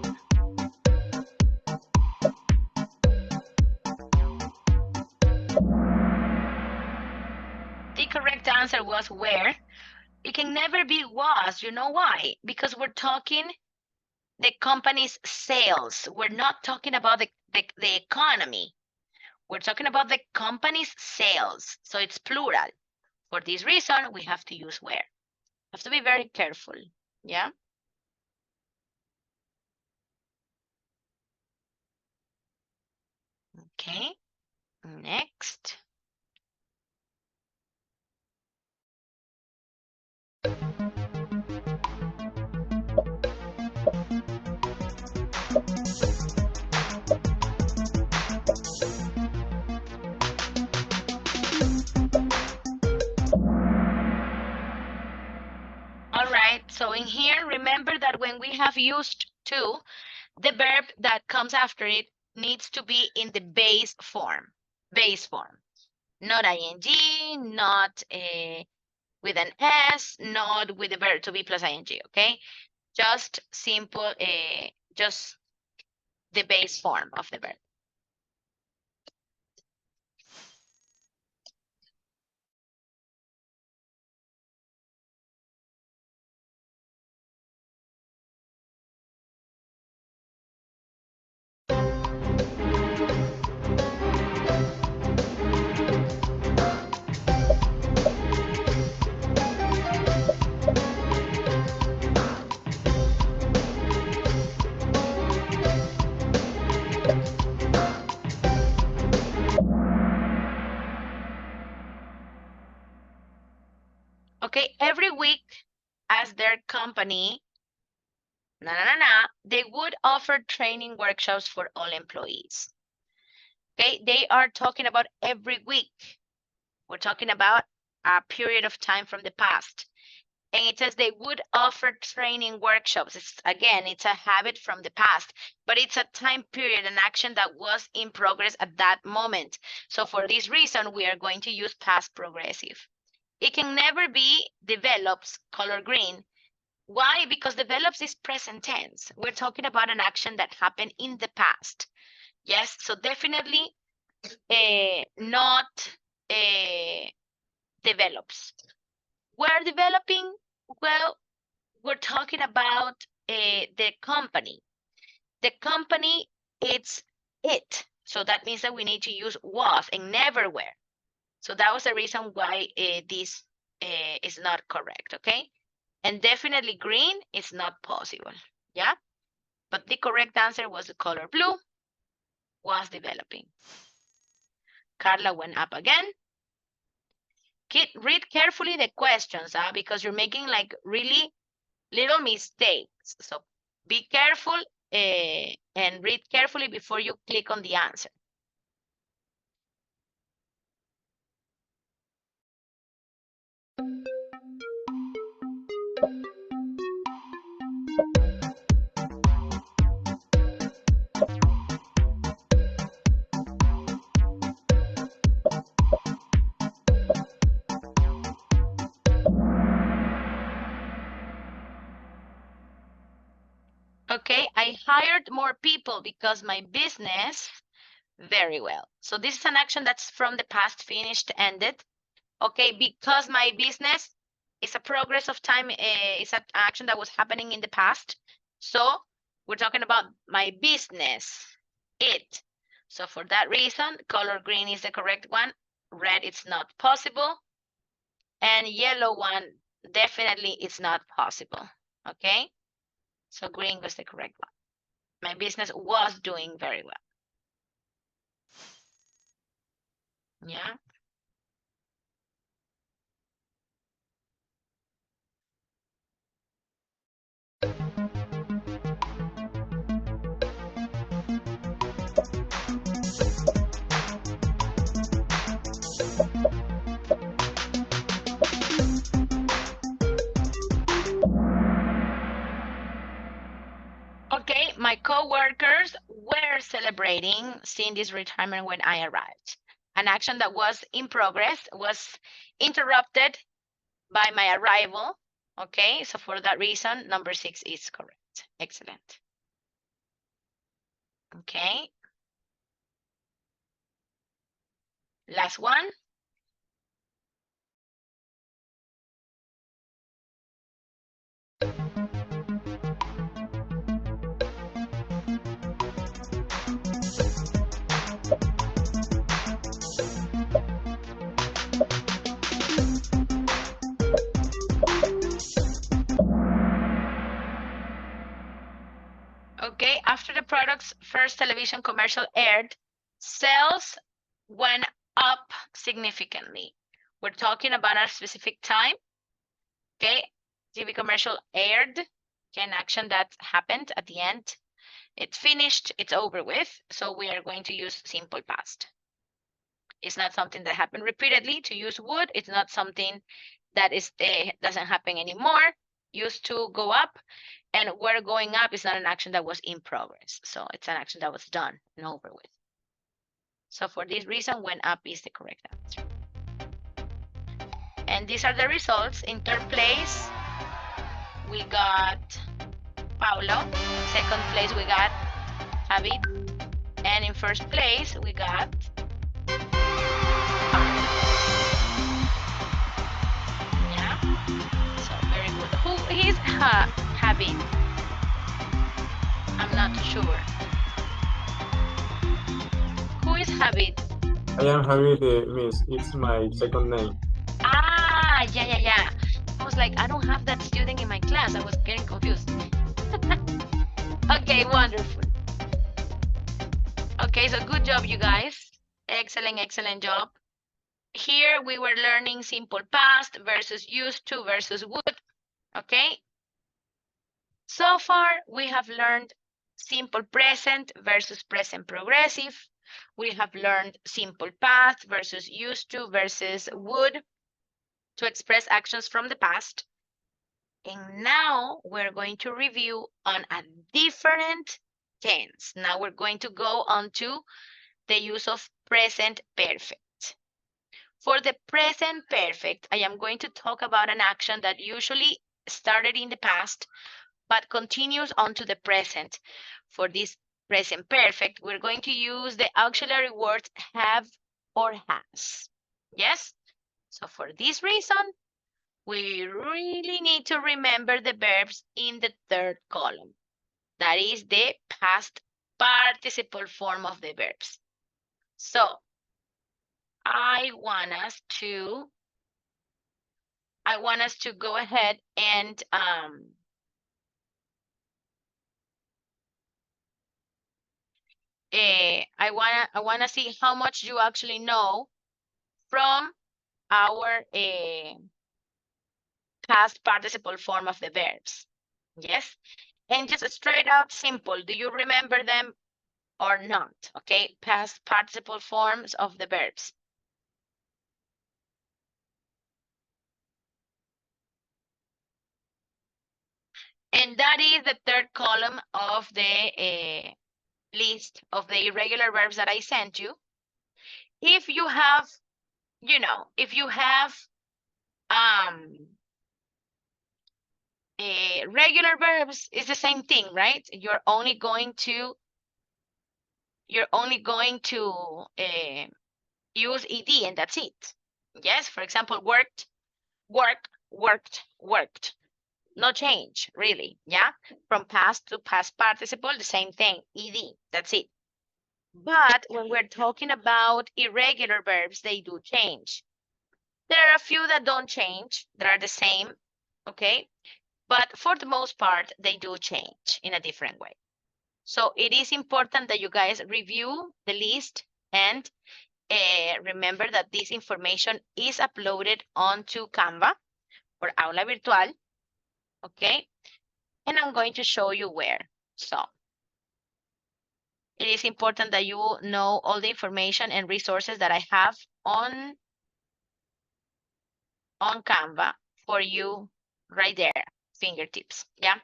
The correct answer was where. It can never be was. You know why? Because we're talking the company's sales. We're not talking about the economy. We're talking about the company's sales. So it's plural. For this reason, we have to use where. Have to be very careful. Yeah. Okay. Next. All right, so in here, remember that when we have used to, the verb that comes after it needs to be in the base form, not ing, not with an s, not with the verb to be plus ing, okay? Just simple, just the base form of the verb. company, they would offer training workshops for all employees. Okay, they are talking about every week. We're talking about a period of time from the past. And it says they would offer training workshops. It's a habit from the past, but it's a time period, an action that was in progress at that moment. So for this reason, we are going to use past progressive. It can never be develops, color green. Why? Because develops is present tense. We're talking about an action that happened in the past. Yes, so definitely not develops. We're developing, well, we're talking about the company. The company, it's it. So that means that we need to use was and never were. So that was the reason why this is not correct, okay? And definitely green is not possible, yeah? But the correct answer was the color blue, was developing. Karla went up again. Read carefully the questions, because you're making like really little mistakes. So be careful and read carefully before you click on the answer. Okay, I hired more people because my business, very well. So this is an action that's from the past, finished, ended. Okay, because my business is a progress of time, it's an action that was happening in the past. So we're talking about my business, it. So for that reason, color green is the correct one. Red, it's not possible. And yellow one, definitely it's not possible. Okay, so green was the correct one. My business was doing very well. Yeah. Okay, my co-workers were celebrating Cindy's retirement when I arrived. An action that was in progress was interrupted by my arrival. Okay, so for that reason, number 6 is correct. Excellent. Okay. Last one. Okay, after the product's first television commercial aired, sales went up significantly. We're talking about a specific time. Okay, TV commercial aired, okay, an action that happened at the end. It's finished, it's over with, so we are going to use simple past. It's not something that happened repeatedly. To use would, it's not something that is doesn't happen anymore. Used to go up, and where going up is not an action that was in progress. So it's an action that was done and over with. So for this reason, when up is the correct answer. And these are the results. In third place, we got Paulo. Second place, we got Javid. And in first place, we got yeah. So very good. Who is Javid? I'm not sure. Who is Javid? I am Javier, miss. It's my second name. Ah, yeah. I was like, I don't have that student in my class. I was getting confused. Okay, wonderful. Okay, so good job, you guys. Excellent job. Here we were learning simple past versus used to versus would. Okay, So far, we have learned simple present versus present progressive. We have learned simple past versus used to versus would to express actions from the past. And now we're going to review on a different tense. Now we're going to go on to the use of present perfect. For the present perfect, I am going to talk about an action that usually started in the past but continues on to the present. For this present perfect, we're going to use the auxiliary words have or has. Yes? So for this reason, we really need to remember the verbs in the third column. That is the past participle form of the verbs. So I want us to go ahead and I wanna see how much you actually know from our past participle form of the verbs. Yes, and just straight out simple. Do you remember them or not? Okay, past participle forms of the verbs. And that is the third column of the list of the irregular verbs that I sent you. If you have, if you have regular verbs, it's the same thing, right? You're only going to use ed and that's it. Yes, for example, worked, work, worked, worked. No change, really, yeah? From past to past participle, the same thing, ed, that's it. But when we're talking about irregular verbs, they do change. There are a few that don't change, that are the same, okay? But for the most part, they do change in a different way. So it is important that you guys review the list and remember that this information is uploaded onto Canva or Aula Virtual, okay? And I'm going to show you where. So it is important that you know all the information and resources that I have on Canva for you right there, fingertips, yeah?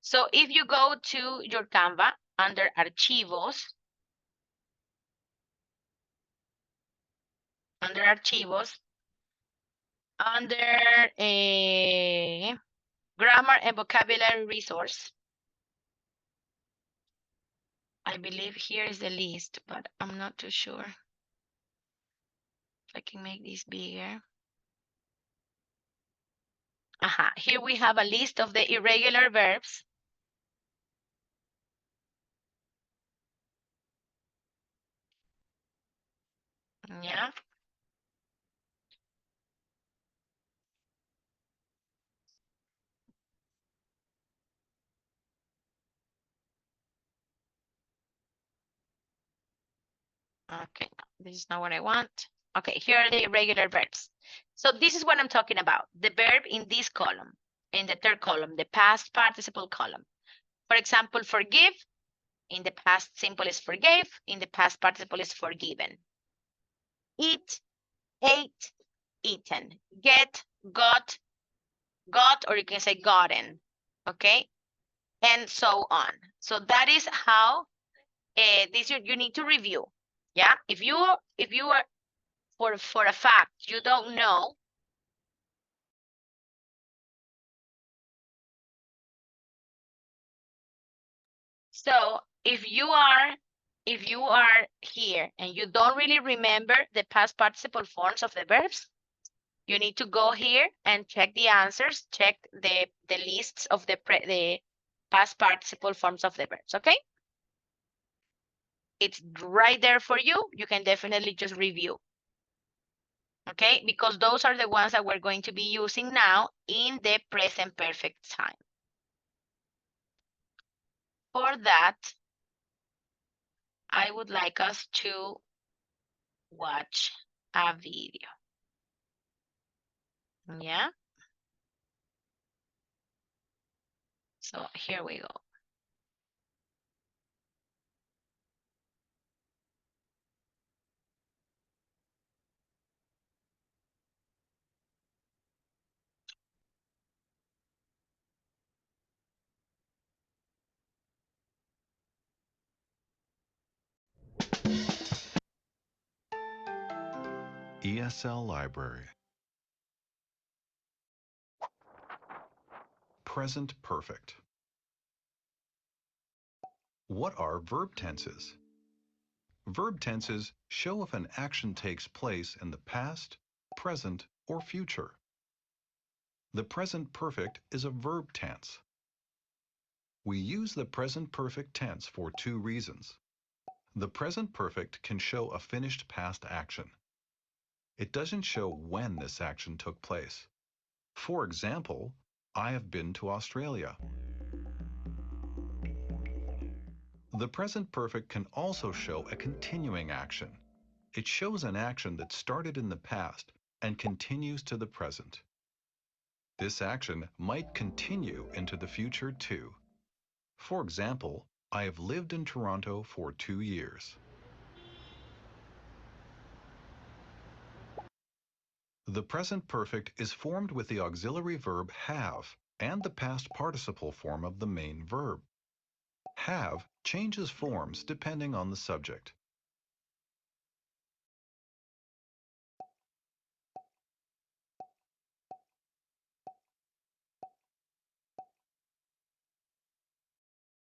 So if you go to your Canva under Archivos, under a grammar and vocabulary resource, I believe here is the list, but I'm not too sure if I can make this bigger. Here we have a list of the irregular verbs. Yeah. Okay, this is not what I want. Okay, here are the irregular verbs. So this is what I'm talking about. The verb in this column, in the third column, the past participle column. For example, forgive, in the past simple is forgave, in the past participle is forgiven. Eat, ate, eaten. Get, got, or you can say gotten, okay? And so on. So that is how this you need to review. Yeah, if you are for a fact you don't know, so if you are here and you don't really remember the past participle forms of the verbs, you need to go here and check the answers, check the lists of the past participle forms of the verbs, okay? It's right there for you. You can definitely just review. Okay, because those are the ones that we're going to be using now in the present perfect time. For that, I would like us to watch a video. Yeah. So here we go. ESL Library. Present perfect. What are verb tenses? Verb tenses show if an action takes place in the past, present, or future. The present perfect is a verb tense. We use the present perfect tense for two reasons. The present perfect can show a finished past action. It doesn't show when this action took place. For example, I have been to Australia. The present perfect can also show a continuing action. It shows an action that started in the past and continues to the present. This action might continue into the future too. For example, I have lived in Toronto for 2 years. The present perfect is formed with the auxiliary verb have and the past participle form of the main verb. Have changes forms depending on the subject.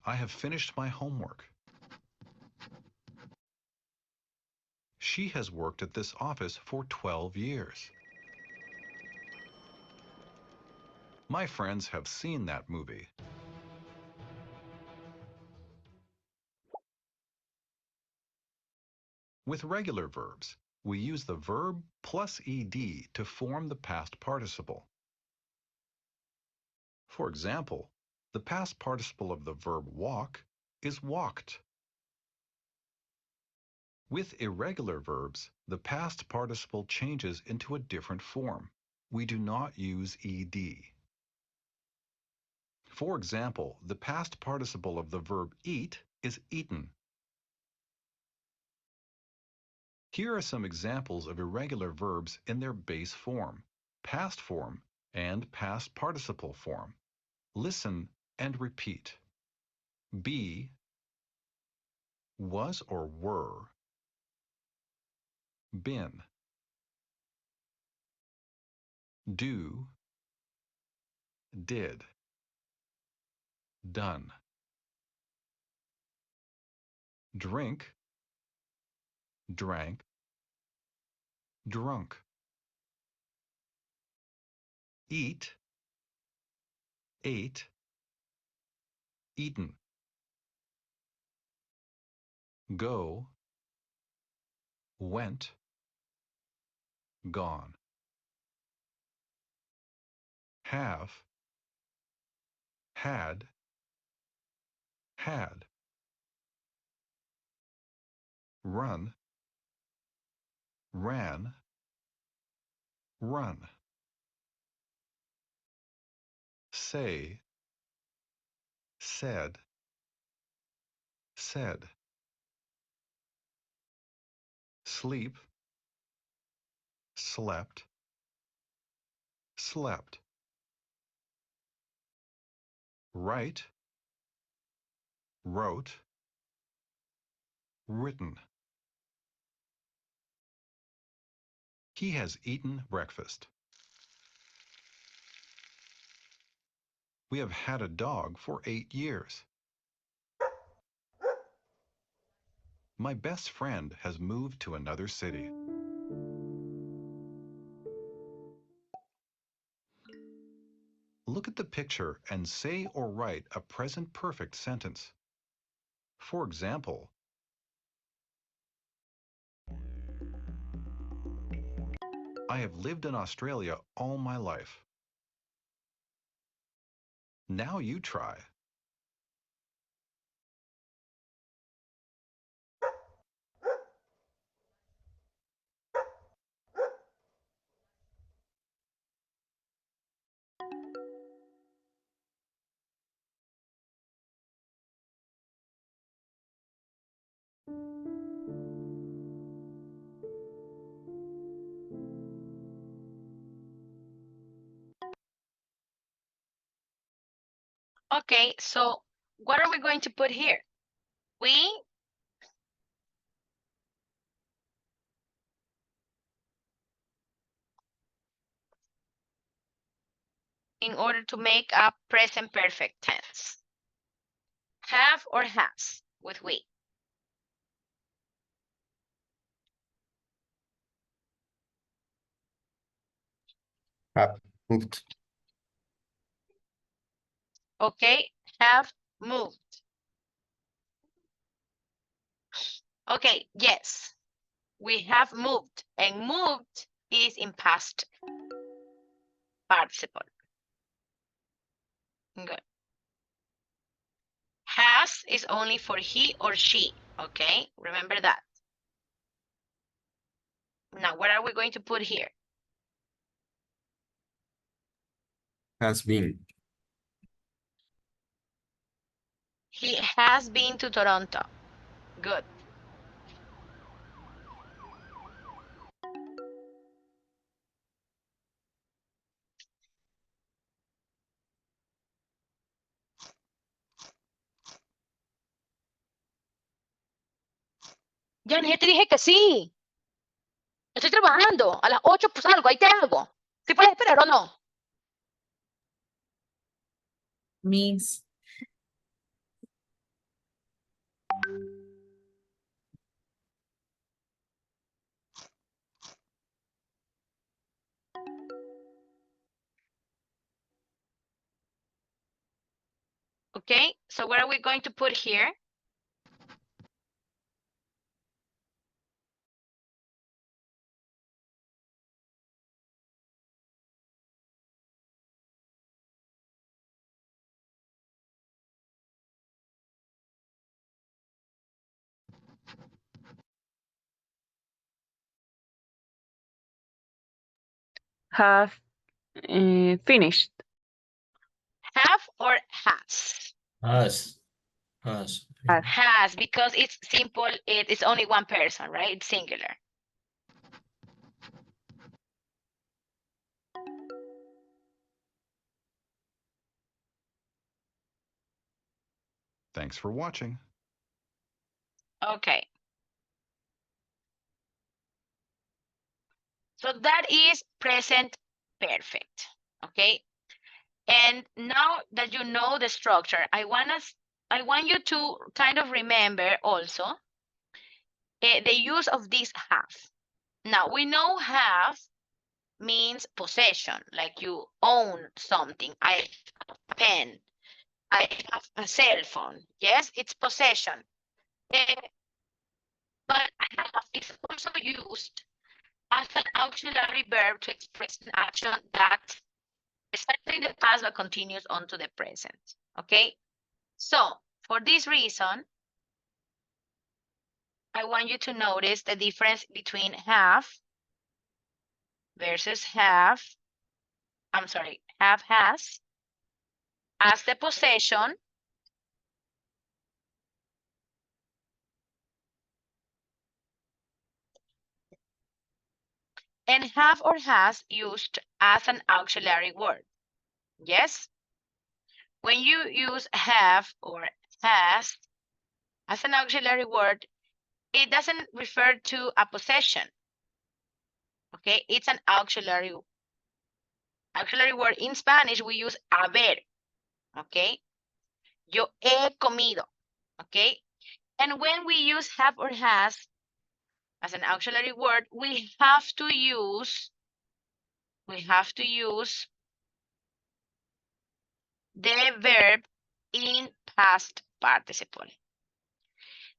I have finished my homework. She has worked at this office for 12 years. My friends have seen that movie. With regular verbs, we use the verb plus ed to form the past participle. For example, the past participle of the verb walk is walked. With irregular verbs, the past participle changes into a different form. We do not use ed. For example, the past participle of the verb eat is eaten. Here are some examples of irregular verbs in their base form, past form, and past participle form. Listen and repeat. Be, was or were, been. Do, did, done. Drink, drank, drunk. Eat, ate, eaten. Go, went, gone. Have, had, had. Run, ran, run. Say, said, said. Sleep, slept, slept. Write, wrote, written. He has eaten breakfast. We have had a dog for 8 years. My best friend has moved to another city. Look at the picture and say or write a present perfect sentence. For example, I have lived in Australia all my life. Now you try. Okay, so what are we going to put here? In order to make a present perfect tense. Have or has with we. Have moved. Okay, have moved. Okay, yes, we have moved, and moved is in past participle. Good. Has is only for he or she, okay? Remember that. Now, what are we going to put here? Has been. He has been to Toronto. Good. Ya te dije que sí. Estoy trabajando. A las 8 pues salgo, ahí te hago. ¿Sí puedes esperar o no? Miss. Okay, so what are we going to put here? Have finished. Have or has? Has. Has, because it's simple, it's only one person, right? It's singular. Thanks for watching. Okay. So that is present perfect, okay? And now that you know the structure, I want you to kind of remember also the use of this have. Now, we know have means possession, like you own something. I have a pen. I have a cell phone. Yes, it's possession. But have is also used as an auxiliary verb to express an action that started in the past but continues on to the present. Okay? So, for this reason, I want you to notice the difference between have versus have has as the possession and have or has used as an auxiliary word. Yes? When you use have or has as an auxiliary word, it doesn't refer to a possession. Okay, it's an auxiliary word. In Spanish, we use haber. Okay, yo he comido. Okay, and when we use have or has as an auxiliary word, we have to use the verb in past participle.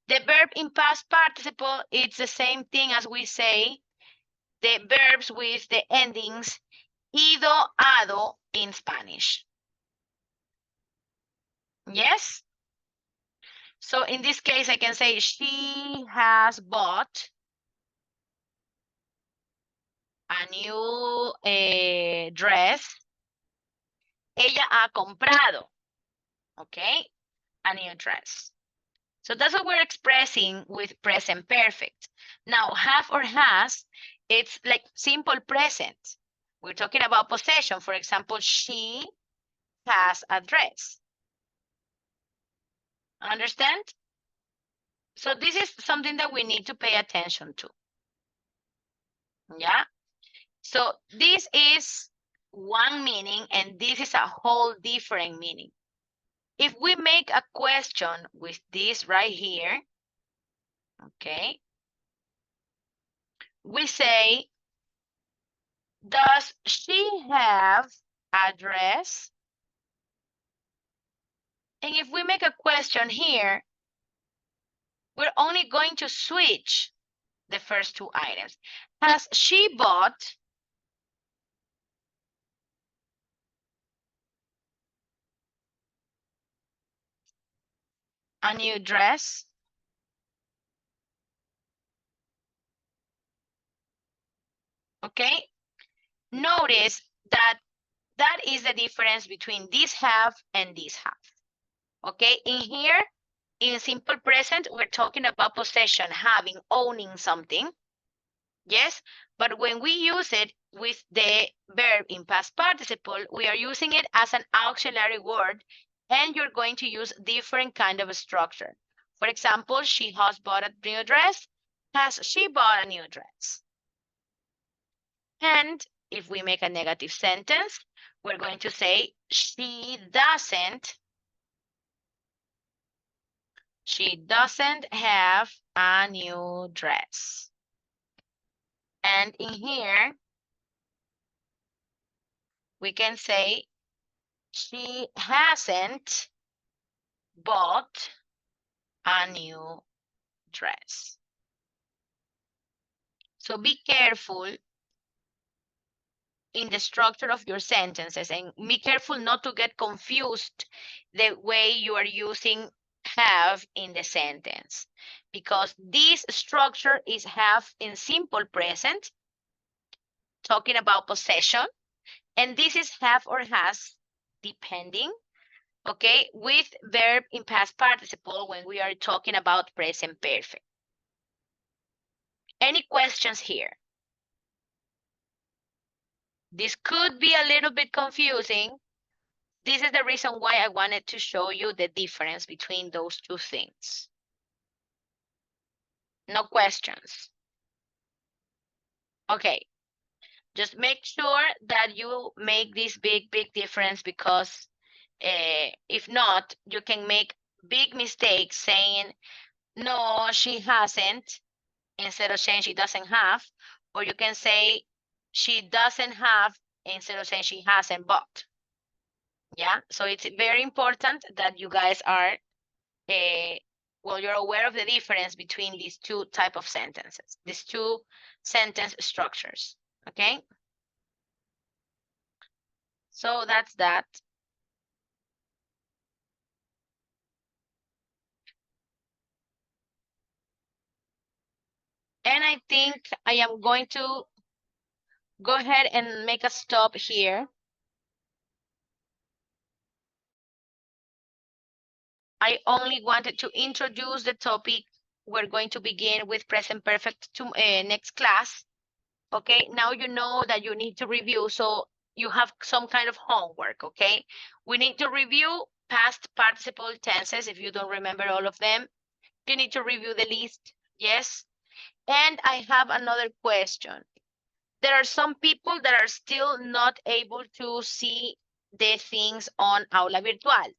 The verb in past participle, it's the same thing as we say the verbs with the endings ido, ado in Spanish. Yes? So in this case, I can say she has bought a new dress. Ella ha comprado, okay, a new dress. So that's what we're expressing with present perfect. Now, have or has, it's like simple present. We're talking about possession. For example, she has a dress. Understand? So this is something that we need to pay attention to. Yeah. So this is one meaning, and this is a whole different meaning. If we make a question with this right here, okay, we say, does she have address? And if we make a question here, we're only going to switch the first two items. Has she bought a new dress? Okay, notice that that is the difference between this have and this have. Okay, in here, in simple present, we're talking about possession, having, owning something. Yes, but when we use it with the verb in past participle, we are using it as an auxiliary word, and you're going to use different kind of a structure. For example, she has bought a new dress. Has she bought a new dress? And if we make a negative sentence, we're going to say she doesn't have a new dress. And in here, we can say she hasn't bought a new dress. So be careful in the structure of your sentences, and be careful not to get confused the way you are using have in the sentence, because this structure is have in simple present, talking about possession, and this is have or has, depending, okay, with verb in past participle when we are talking about present perfect. Any questions here? This could be a little bit confusing. This is the reason why I wanted to show you the difference between those two things. No questions. Okay, just make sure that you make this big difference, because if not, you can make big mistakes saying, no, she hasn't, instead of saying she doesn't have, or you can say she doesn't have instead of saying she hasn't bought. Yeah, so it's very important that you guys are, well, you're aware of the difference between these two type of sentences, these two sentence structures, okay? So that's that. And I think I am going to go ahead and make a stop here. I only wanted to introduce the topic. We're going to begin with present perfect to, next class. Okay, now you know that you need to review, so you have some kind of homework, okay? We need to review past participle tenses. If you don't remember all of them, you need to review the list, yes? And I have another question. There are some people that are still not able to see the things on Aula Virtual.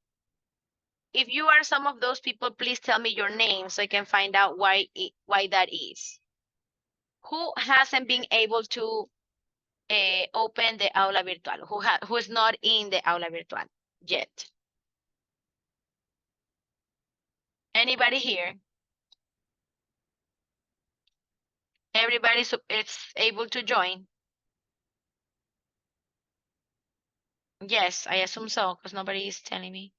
If you are some of those people, please tell me your name so I can find out why that is. Who hasn't been able to open the Aula Virtual? Who is not in the Aula Virtual yet? Anybody here? Everybody is able to join? Yes, I assume so, because nobody is telling me.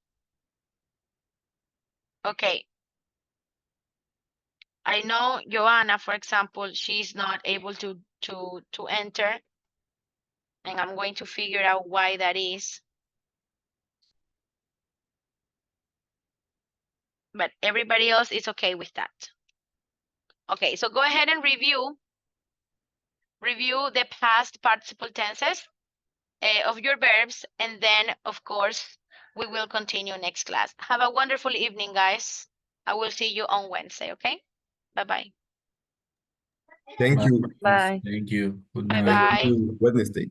Okay. I know Joanna, for example, she's not able to enter, and I'm going to figure out why that is. But everybody else is okay with that. Okay, so go ahead and review the past participle tenses of your verbs, and then, of course, we will continue next class. Have a wonderful evening, guys. I will see you on Wednesday, okay? Bye-bye. Thank you. Bye. Thank you. Good Bye night. bye. Wednesday.